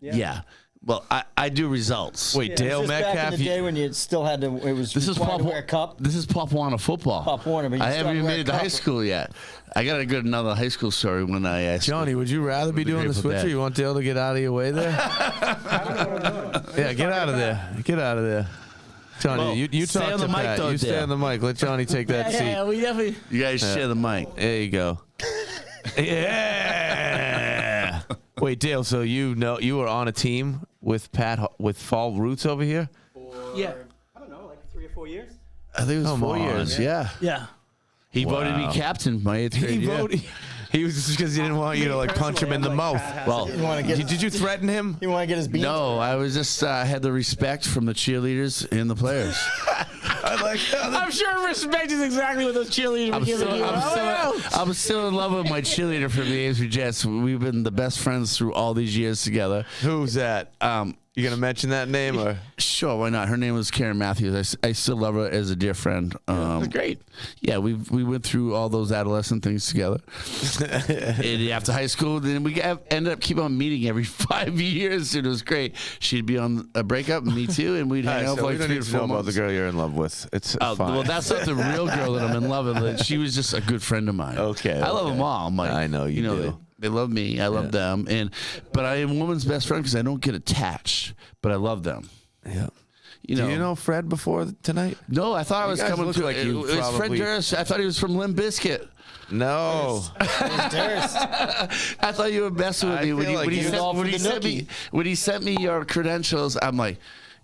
Yeah. Well, I do results.
Wait, Dale
Just back
Metcalf.
in the day when you still had to, it was
This is
required
Pop.
to wear a cup.
This is Pop Warner football.
Pop Warner, but you
I
still
haven't even
wear
made it
a
to high
cup.
school yet. I got a good another high school story when I asked
Johnny, would you rather be doing the
Grateful
switcher?
Dead.
You want Dale to get out of your way there? Yeah, get out of there. Get out of there. Johnny,
Well,
you
stay
talk
on
to
the mic,
Pat.
though,
You stay
Dale.
on the mic. Let Johnny take that seat.
Yeah, we definitely.
You guys share the mic.
There you go. Yeah. Wait, Dale. So you were on a team with Pat with Fall Roots over here?
Yeah.
I don't know, like 3 or 4 years.
I think it was
Come
4
on.
years. Yeah.
Yeah.
He voted me
Wow.
captain my 8th grade
He
year.
voted. He was just because he didn't want you to like punch him in the mouth.
Well,
You want to get?
Did you threaten him?
You want to get his beans?
no, I was just had the respect from the cheerleaders and the players.
I like
I'm sure respect is exactly what those cheerleaders were giving you.
I'm still in love with my cheerleader from the Amesbury Jets. We've been the best friends through all these years together.
Who's that? You gonna mention that name or?
Sure, why not? Her name was Karen Matthews. I still love her as a dear friend.
That's great.
Yeah, we went through all those adolescent things together. And after high school, then we ended up keep on meeting every 5 years. It was great. She'd be on a breakup, and me too, and we'd hang out for
we
like
don't
3
need
or
to
4
know about the
months.
girl you're in love with. It's
Oh,
fine.
well, that's not the real girl that I'm in love with. She was just a good friend of mine.
Okay,
I love
okay.
them all. Mike.
I know you do.
They love me. I love them. But I am a woman's best friend because I don't get attached. But I love them.
Yeah.
You know.
Do you know Fred before tonight?
No, I thought I was
guys
coming
look
to
like you
it was Fred
probably-
Durst. I thought he was from Limp Bizkit.
No.
Durst.
I thought you were messing with
I
me when
feel like
he
you-
sent,
All for
when, he
the
sent me,
nookie.
when he sent me your credentials. I'm like,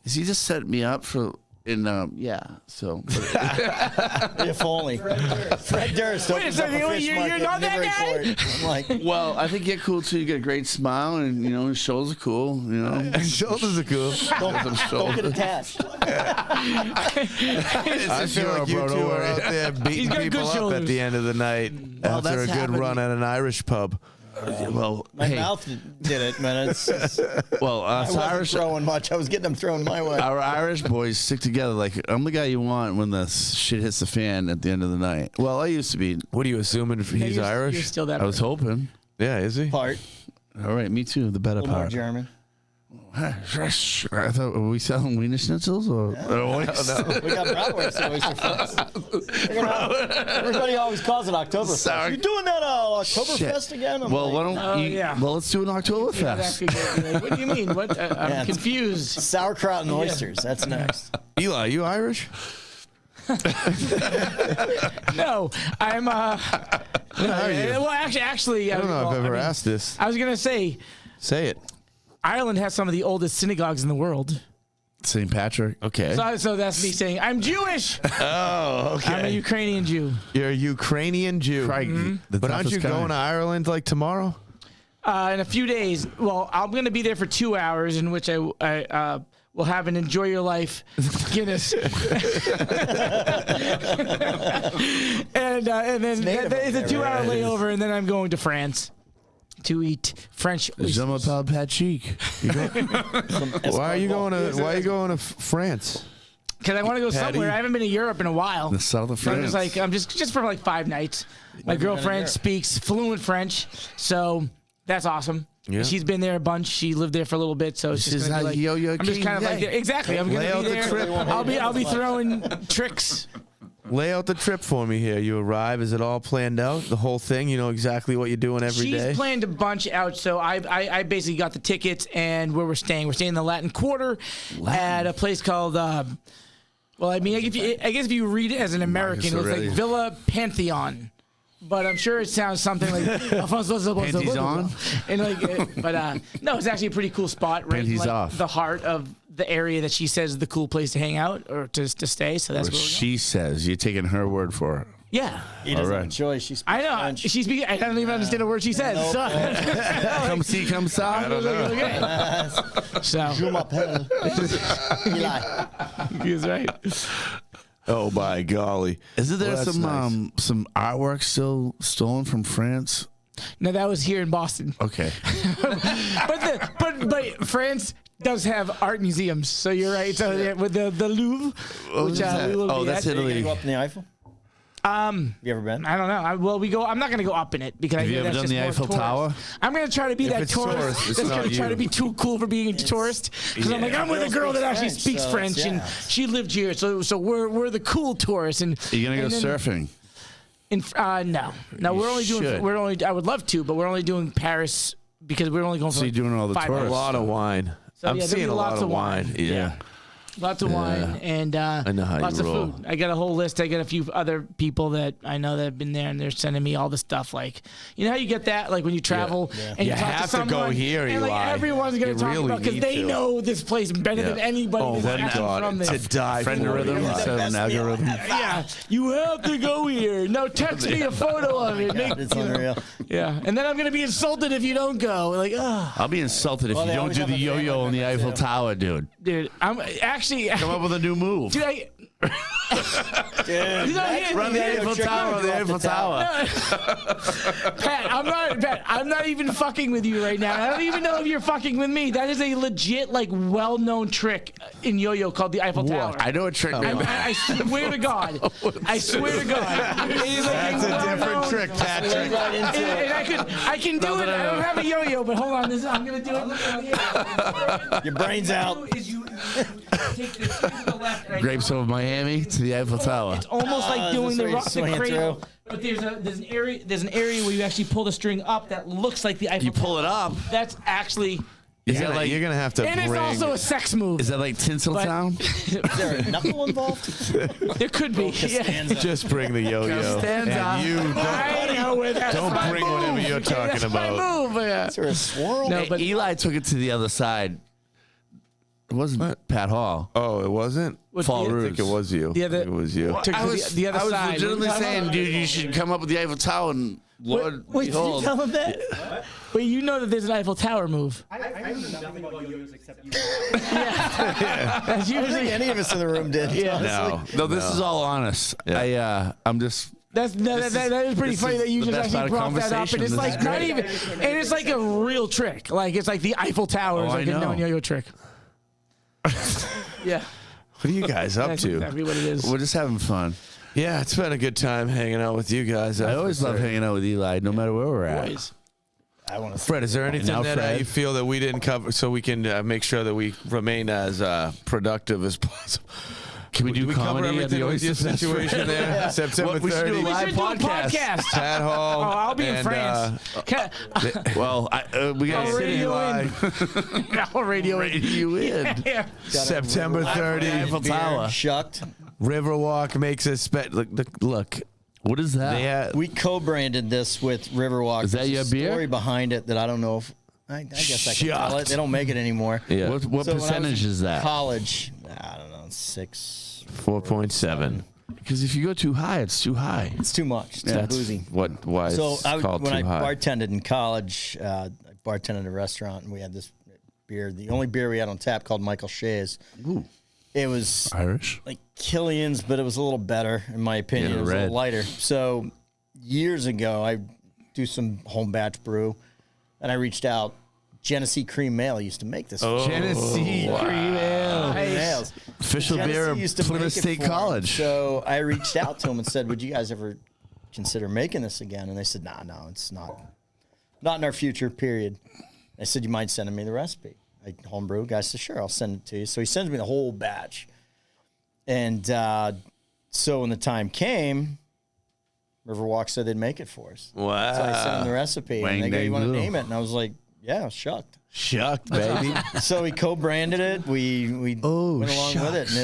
is he just setting me up for? And yeah, so
If only. Fred Durst
Wait a
opens up
second,
a fish
you're
market
not
in
that guy?
Newburyport. I'm like,
well, I think you're cool too. You get a great smile, and his shoulders are cool.
Shoulders are cool.
don't get attached.
I feel like you two are out there beating
got
people
good
up
shoulders.
at the end of the night after a
that's
good
happening.
run at an Irish pub.
Well,
My
hey,
mouth did it, man.
well,
I
us
wasn't
Irish,
throwing much. I was getting them thrown my way.
our Irish boys stick together. Like I'm the guy you want when the shit hits the fan at the end of the night. Well, I used to be.
What are you assuming if he's
You're
Irish?
still that.
I was hoping.
Yeah, is he?
Part.
All right, me too. The better
A little more
part.
German.
I thought, were we selling Wiener Schnitzels or?
We got bratwurst at Oysterfest. Everybody always calls it Oktoberfest.
Sorry.
You doing that Oktoberfest again? I'm
Well,
like,
why don't
Oh,
you?
yeah.
Well, let's do an Oktoberfest.
What do you mean? What? I'm
Yeah, it's-
confused.
sauerkraut and oysters. That's next.
Eli, you Irish?
No, I'm.
How are you?
Well, actually,
I don't know if I've ever
mean,
asked this.
I was gonna say
Say it.
Ireland has some of the oldest synagogues in the world.
St. Patrick.
Okay.
So that's me saying I'm Jewish.
Oh, okay.
I'm a Ukrainian Jew.
You're a Ukrainian Jew.
The
But aren't you
toughest
going to
kind.
Ireland like tomorrow?
In a few days, well, I'm going to be there for 2 hours, in which I will have an enjoy your life Guinness, and then
native
it's a
over
2
there,
hour
right?
layover, and then I'm going to France to eat French
Je
oysters.
m'appelle Patrick.
Why are you going to France?
Because I want to go
Patty?
somewhere. I haven't been to Europe in a while.
The south of
So I'm
France.
I'm just for like 5 nights. My girlfriend
Europe.
speaks fluent French, so that's awesome.
Yeah.
She's been there a bunch. She lived there for a little bit, so it's
This
just
is
gonna
how
be like,
yo-yo
I'm just kind of
king,
like
yeah.
exactly. I'm
Lay
gonna
out
be
the
there.
trip.
I'll be throwing tricks.
Lay out the trip for me here. You arrive. Is it all planned out? The whole thing? You know exactly what you're doing every day?
She's planned a bunch out, so I basically got the tickets and where we're staying. We're staying in the Latin Quarter at a place called. Well, I mean, I guess if you read it as an American, it's like
Aurelius.
Villa Pantheon. But I'm sure it sounds something like
Panties on?
and like, no, it's actually a pretty cool spot, right? in,
Panties
like,
off.
the heart of the area that she says is the cool place to hang out or to stay. So that's
What
where we're going.
she says. You're taking her word for it.
Yeah,
He doesn't have a
Alright.
choice. She speaks
I know.
French.
She's speaking. I don't even understand a word she says.
Nope.
So,
Come see, come saw.
okay. So
Je m'appelle Eli.
he's right.
Oh my golly!
Isn't there
Well, that's
some artwork still stolen from France?
No, that was here in Boston.
Okay.
But France does have art museums, so you're right. So yeah, with the Louvre, which
is that?
we will
Oh,
be
that's
at.
Are you gonna
Italy.
go up in the Eiffel? You ever been?
I don't know. I'm not going to go up in it because
Have
I
you
hear
ever
that's
done
just
the
more
Eiffel
tourist.
Tower?
I'm going to try to be that
it's
tourist
tourist, it's
that's
not
going to try
you.
to be too cool for being a tourist. Because I'm like, I'm with a girl that actually speaks French, and she lived here, so we're the cool tourists. And
Are you gonna go surfing?
No, we're only doing.
should.
I would love to, but we're only doing Paris because we're only going for.
So you're doing all the
5
tourists.
A lot of wine.
So,
I'm
yeah, there'll
seeing
be
a lot
lots
of
of
wine.
wine.
Yeah.
Lots of wine and
I know how you
lots of
roll.
food. I got a whole list. I got a few other people that I know that have been there, and they're sending me all the stuff. Like, you know how you get that, like when you travel and
You
you talk
have
to
to go
someone,
here,
and like
Eli.
everyone's gonna
You
talk
really
about because
need
they
to.
know this place better than anybody
Oh,
that's
my
actually
God.
from there.
To die
Friend
for
rhythm
Eli.
instead of an algorithm.
Yeah, you have to go here. No, text me a photo of it. Make,
It's unreal.
yeah, and then I'm gonna be insulted if you don't go. Like,
I'll be insulted if
Well,
you
they
don't
always
do
have
the
a
yo-yo
family
on the
member,
Eiffel
too.
Tower, dude.
dude, I'm actually.
Come up with a new move.
Dude,
Dude,
You know, here-
Run the
Yeah,
Eiffel
trick
Tower,
off
the
the
Eiffel
tower.
Tower.
Pat, I'm not even fucking with you right now. I don't even know if you're fucking with me. That is a legit, like, well-known trick in yo-yo called the Eiffel Tower.
I know a trick.
I swear to God. I swear to God. It is like
That's a different
well-known-
trick, Patrick.
Right into it.
And I can do it. I don't have a yo-yo, but hold on. I'm gonna do it.
Your brain's out.
Is you take the swing to the left. and I
Grapes of Miami to the Eiffel Tower.
It's almost like
is
doing
this
the
where you
rock the
swing it
cradle.
through?
But there's an area where you actually pull the string up that looks like the Eiffel
You pull it up.
That's actually,
Is that like?
You're gonna have to
and it's
bring.
also a sex move.
Is that like Tinseltown?
Is there a knuckle involved?
There could be. Yeah.
Just bring the yo-yo.
Costanza.
And you
I know where that's
don't
my
bring
move.
whatever you're talking
That's
about.
my move. Yeah.
Is there a swirl?
No,
Hey,
but
Eli took it to the other side. It wasn't Pat Hall.
Oh, it wasn't.
Fall
I
Rouge.
think it was you.
The other-
it was you.
took
I
to
was,
the other
I was
side.
legitimately
What are you
saying,
talking
dude, you should come up with the Eiffel Tower and Lord
Wait, did you
behold.
tell him that? Wait, you know that there's an Eiffel Tower move.
I know nothing about yo-yos except you.
That's
I don't
usually
think any of us in the room did.
No, this is all honest. I'm just.
that is pretty
this
funny
is
that you
the
just
best
actually
part of
brought that up, and
conversation.
it's
This
like
is
not
great.
even, and it's like a real trick. Like it's like the Eiffel Tower is
Oh,
like
I
a
know.
known yo-yo trick. Yeah,
What are you guys up
that's
to?
exactly what it is.
We're just having fun.
Yeah, it's been a good time hanging out with you guys.
I always love hanging out with Eli, no matter where we're at.
Boys.
I want to.
Fred, is there anything
now,
that
Fred.
you feel that we didn't cover so we can make sure that we remain as productive as possible?
Can we do
we cover
comedy at the
everything with your
Oysterfest?
situation there? September
Well, we should do a
30th.
We
live
should do a
podcast.
podcast.
Pat Hall.
Oh, I'll be in
and,
France.
Well, we got
I'll
to
radio in. I'll radio in.
you in.
Yeah.
September 30th.
Eiffel Tower.
Shucked.
Riverwalk makes a look.
What is that?
They had,
We co-branded this with Riverwalk.
Is that
There's
your
a
beer?
story behind it that I don't know if I guess I can tell it.
Shucked.
They don't make it anymore.
yeah,
What
So when I was
percentage
in
is that?
College. I don't know.
4.7.
Because if you go too high, it's too high.
It's too much. It's too boozy.
Why
So
it's called
when
too
I
high.
bartended in college, I bartended at a restaurant, and we had this beer. The only beer we had on tap called Michael Shea's.
Ooh.
It was
Irish.
like Killian's, but it was a little better in my opinion.
Yeah,
It was a
red.
little lighter. So years ago, I do some home batch brew, and I reached out. Genesee Cream Ale used to make this.
Genesee Cream Ale.
Cream ales.
Official
Genesee
beer
used
of
to
Plymouth
make it
State
for 'em.
College.
So I reached out to them and said, "Would you guys ever consider making this again?" And they said, "No, it's not in our future." Period. I said, "You mind sending me the recipe?" I homebrew. Guy said, "Sure, I'll send it to you." So he sends me the whole batch, and so when the time came, Riverwalk said they'd make it for us.
Wow.
So I sent him the recipe,
Wang
and they go,
dang
"You want to
glue.
name it?" And I was like, "Yeah, shucked."
Shucked, baby.
So we co-branded it. We went along with it, and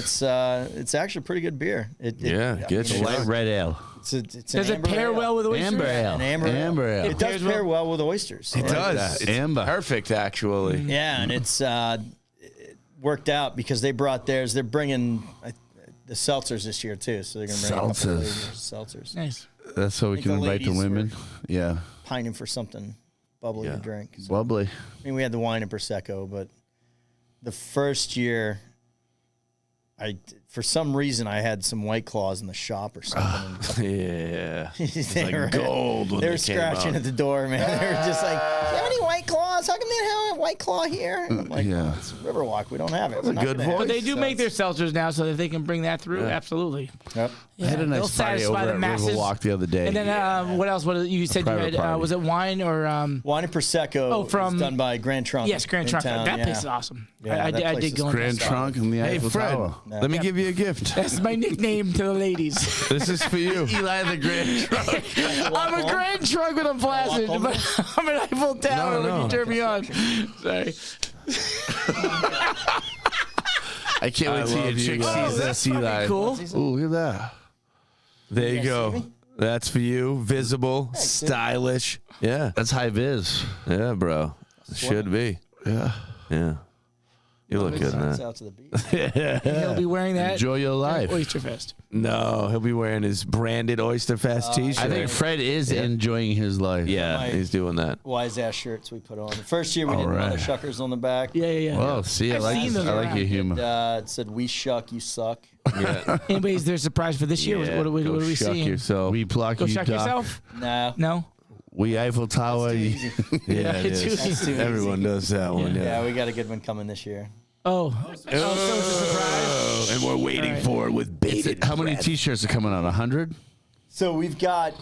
it's actually a pretty good beer.
Yeah, good shit.
Light red ale.
It's an
Does it
amber
pair
ale.
well with oysters?
Amber ale.
An amber ale.
ale.
It does pair well with oysters.
It
I like
does.
that.
It's
Amber.
perfect, actually.
Yeah, and it worked out because they brought theirs. They're bringing the seltzers this year too, so they're going to bring a couple
Seltzers.
flavors of seltzers.
Nice.
That's so we
think
can
the
invite the
ladies
women. Yeah.
Pining for something bubbly to drink. So,
Bubbly.
I mean, we had the wine and prosecco, but the first year, for some reason, I had some White Claws in the shop or something.
Yeah.
They
like gold when
they were
they came
scratching
out.
at the door, man. They were just like, "Do you have any White Claws? How come they don't have White Claw here? And I'm like,
Yeah.
well, it's Riverwalk. We don't have it. We're not
good
gonna have
voice.
But they
it.
do
So
make their
it's-
seltzers now, so if they can bring that through, absolutely.
Yep.
I had a
They'll
nice party
satisfy
over
the
at
masses.
Riverwalk the other day.
And then what else? What you said you
private
had?
party.
Was it wine or?
Wine and Prosecco
Oh, from-
is done by Grand Trunk.
Yes, Grand
in
Trunk.
town,
That
yeah.
place is awesome.
Yeah,
I
that
did
place
go
is
in
Grand
there.
Trunk and the
Hey,
Eiffel
Fred,
Tower.
let me give you a gift.
That's my nickname to the ladies.
This is for you.
Eli the Grand Trunk.
I'm a Grand Trunk when I'm flaccid,
home?
but I'm an Eiffel Tower when you turn me on. Sorry.
I can't wait till your chick sees this, Eli.
Cool.
Ooh, look at that.
There you
see
go.
me?
That's for you. Visible, stylish. Yeah.
That's high vis.
Yeah, bro. Should be.
Yeah.
Yeah. You look good in
It's
that.
out to the beach.
He'll be wearing that.
Enjoy your life.
Oysterfest.
No, he'll be wearing his branded Oysterfest t-shirt.
I think Fred is enjoying his life.
yeah,
My-
he's doing that.
Wise ass shirts we put on. The first year we did
right.
mother shuckers on the back.
Yeah.
Well, see, I
I've
like
seen those
I like
around.
your humor.
It said, "We shuck, you suck."
Yeah.
Anybody's there surprised for this year?
Yeah,
What are we
go
seeing?
shuck yourself.
We pluck
Go
you,
shuck
duck.
yourself?
No.
No.
We Eiffel Tower.
Too
you-
easy.
Yeah, it
It's
is.
too easy.
Everyone does that one.
Yeah,
Yeah.
we got a good one coming this year.
Oh. So it's a surprise.
And we're waiting for it with bated
How many
breath.
T-shirts are coming out? 100?
So we've got.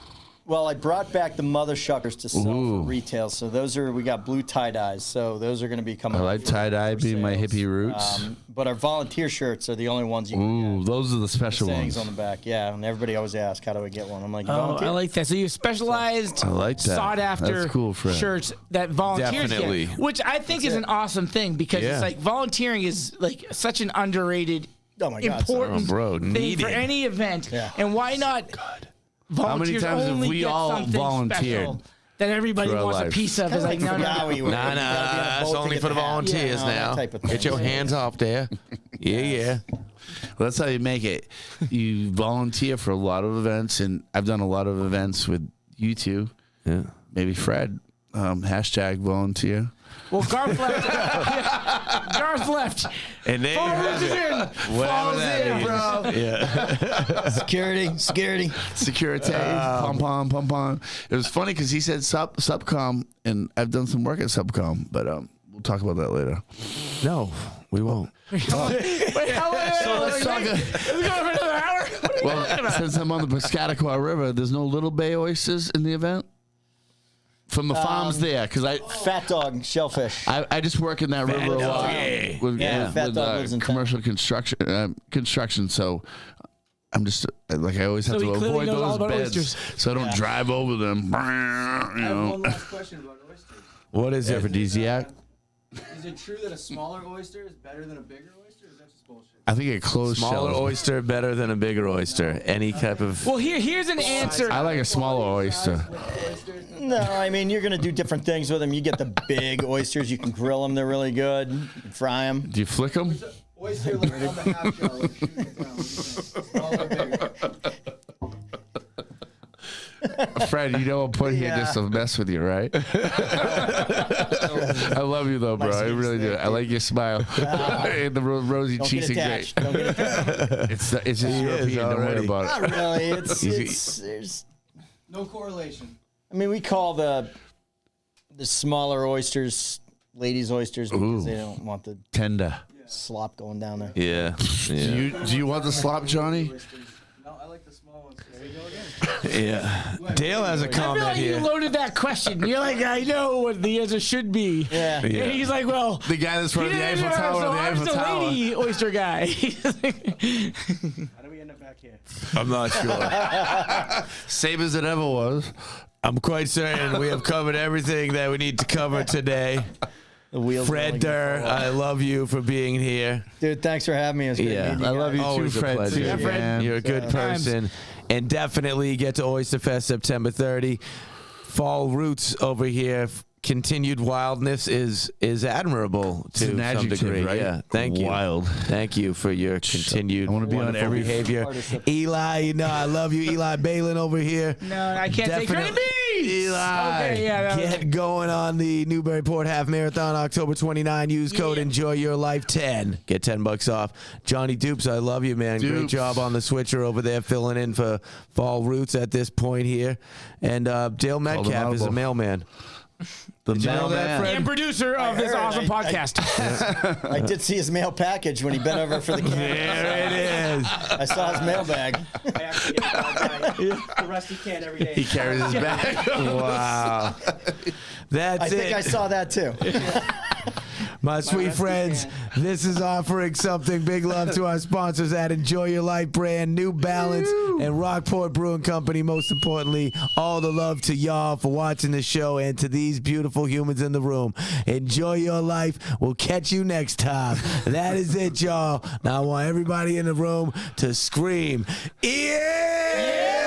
Well, I brought back the mother shuckers to sell
Ooh.
for retail. So those are we got blue tie dyes. So those are going to be coming.
I
out
like
for-
tie-dye
for
being my
sales.
hippie roots.
But our volunteer shirts are the only ones you can
Ooh,
get.
those are the special
Sayings
ones.
on the back, yeah. And everybody always asks, "How do I get one?" I'm like, "You
Oh,
volunteer?"
I like that. So you have specialized,
I like that.
sought after
That's cool, Fred.
shirts that volunteers
Definitely.
get, which I think is an awesome thing because
Yeah.
it's like volunteering is like such an underrated,
Oh my God, son.
important
Oh, bro,
thing
needed.
for any event.
Yeah.
And why not?
How many
Volunteers
times have
only
we
get
all
something
volunteered
special that everybody
through our
wants a
lives?
piece of. It's like no, no,
Now
no.
we were-
Nah,
we gotta be on a
that's
boat to
only
get
for the
hat.
volunteers
Yeah, that
now.
type of
Get
thing.
your hands off there. Yeah.
Well, that's how you make it. You volunteer for a lot of events, and I've done a lot of events with you two.
Yeah.
Maybe Fred. Hashtag volunteer.
Well, Garth left. Garth left.
And there you
Falls
have
in.
it. Whatever
Falls
that
in,
means.
bro.
Yeah.
Security.
Security, pom pom. It was funny because he said subcom, and I've done some work at subcom, but we'll talk about that later.
No, we won't.
Wait, how long?
let's talk.
Is it going for another hour?
Well, since I'm on the Piscataqua River, there's no Little Bay oysters in the event from the farms there, because
Fat dog, shellfish.
I just work in that river a lot with,
Yeah, Fat Dog lives in town.
commercial construction. So I'm just like I always have
So
to
he clearly
avoid
knows all
those
about
beds,
oysters.
so I don't drive over them. You
I have
know,
one last question about oysters.
What is it?
aphrodisiac.
Is it true that a smaller oyster is better than a bigger oyster? Or is that just bullshit?
I think a closed
Smaller
shell.
oyster better than a bigger oyster. Any type of.
Well, here's an answer.
I like a smaller oyster.
No, I mean you're gonna do different things with them. You get the big oysters. You can grill them. They're really good. You can fry them.
Do you flick them?
Oyster like on the half shell, like shooting it down. Smaller, bigger.
Fred, you know I'm put here
Yeah.
just to mess with you, right? I love you though, bro. I really do. I like your smile and the rosy
Don't
cheeks.
get
Are
attached.
great.
Don't get attached.
It's just European. Don't worry
already.
about it.
Not really. It's there's.
No correlation.
I mean, we call the smaller oysters ladies' oysters because they don't want the
Tender.
slop going down there.
Yeah.
Do
Yeah.
you want the slop, Johnny?
No, I like the small ones. There you go again.
Yeah. Dale has a
I feel
comment
like you
here.
loaded that question. You're like, I know what the answer should be.
Yeah.
And he's like, well,
The guy that's
he
from the
didn't
Eiffel
know,
Tower.
so
The
I'm
Eiffel
just a
Tower.
lady oyster guy.
How do we end up back here?
I'm not sure.
Same as it ever was.
I'm quite certain we have covered everything that we need to cover today.
The wheels.
Fred
rolling
Derr,
forward.
I love you for being here.
Dude, thanks for having me. It was great
Yeah.
meeting
I love you too,
Always a
Fred.
pleasure.
Too,
Yeah, Fred.
man.
You're a good
Times.
person. And definitely get to Oysterfest September 30. Fall Roots over here. Continued wildness is admirable
It's
to
an
some
adjective,
degree.
right?
Yeah, thank you.
Wild.
Thank you for your continued
I wanna be on
wonderful
every
behavior. Eli, you know I love you. Eli Balin over here.
No, I can't take credit.
Definitely. Eli,
Okay, yeah, that was-
get going on the Newburyport Half Marathon October 29. Use code Enjoy Your Life 10. Get $10 off. Johnny Dupes, I love you, man. Great
Dupes.
job on the switcher over there, filling in for Fall Roots at this point here. And Dale Metcalf is a
audible.
mailman.
The
you know that,
mailman.
Fred?
And producer of this
heard.
awesome podcast.
I did see his mail package when he bent over for the camera.
There it is.
I saw his mailbag.
I actually get the rusty can every day.
He carries his bag.
Wow. That's
I
it.
think I saw that too.
My sweet
rusty
friends, this is offering something. Big love to our sponsors at Enjoy Your Life brand, New Balance, and Rockport Brewing Company. Most importantly, all the love to y'all for watching the show and to these beautiful humans in the room. Enjoy your life. We'll catch you next time. That is it, y'all. Now I want everybody in the room to scream, yeah!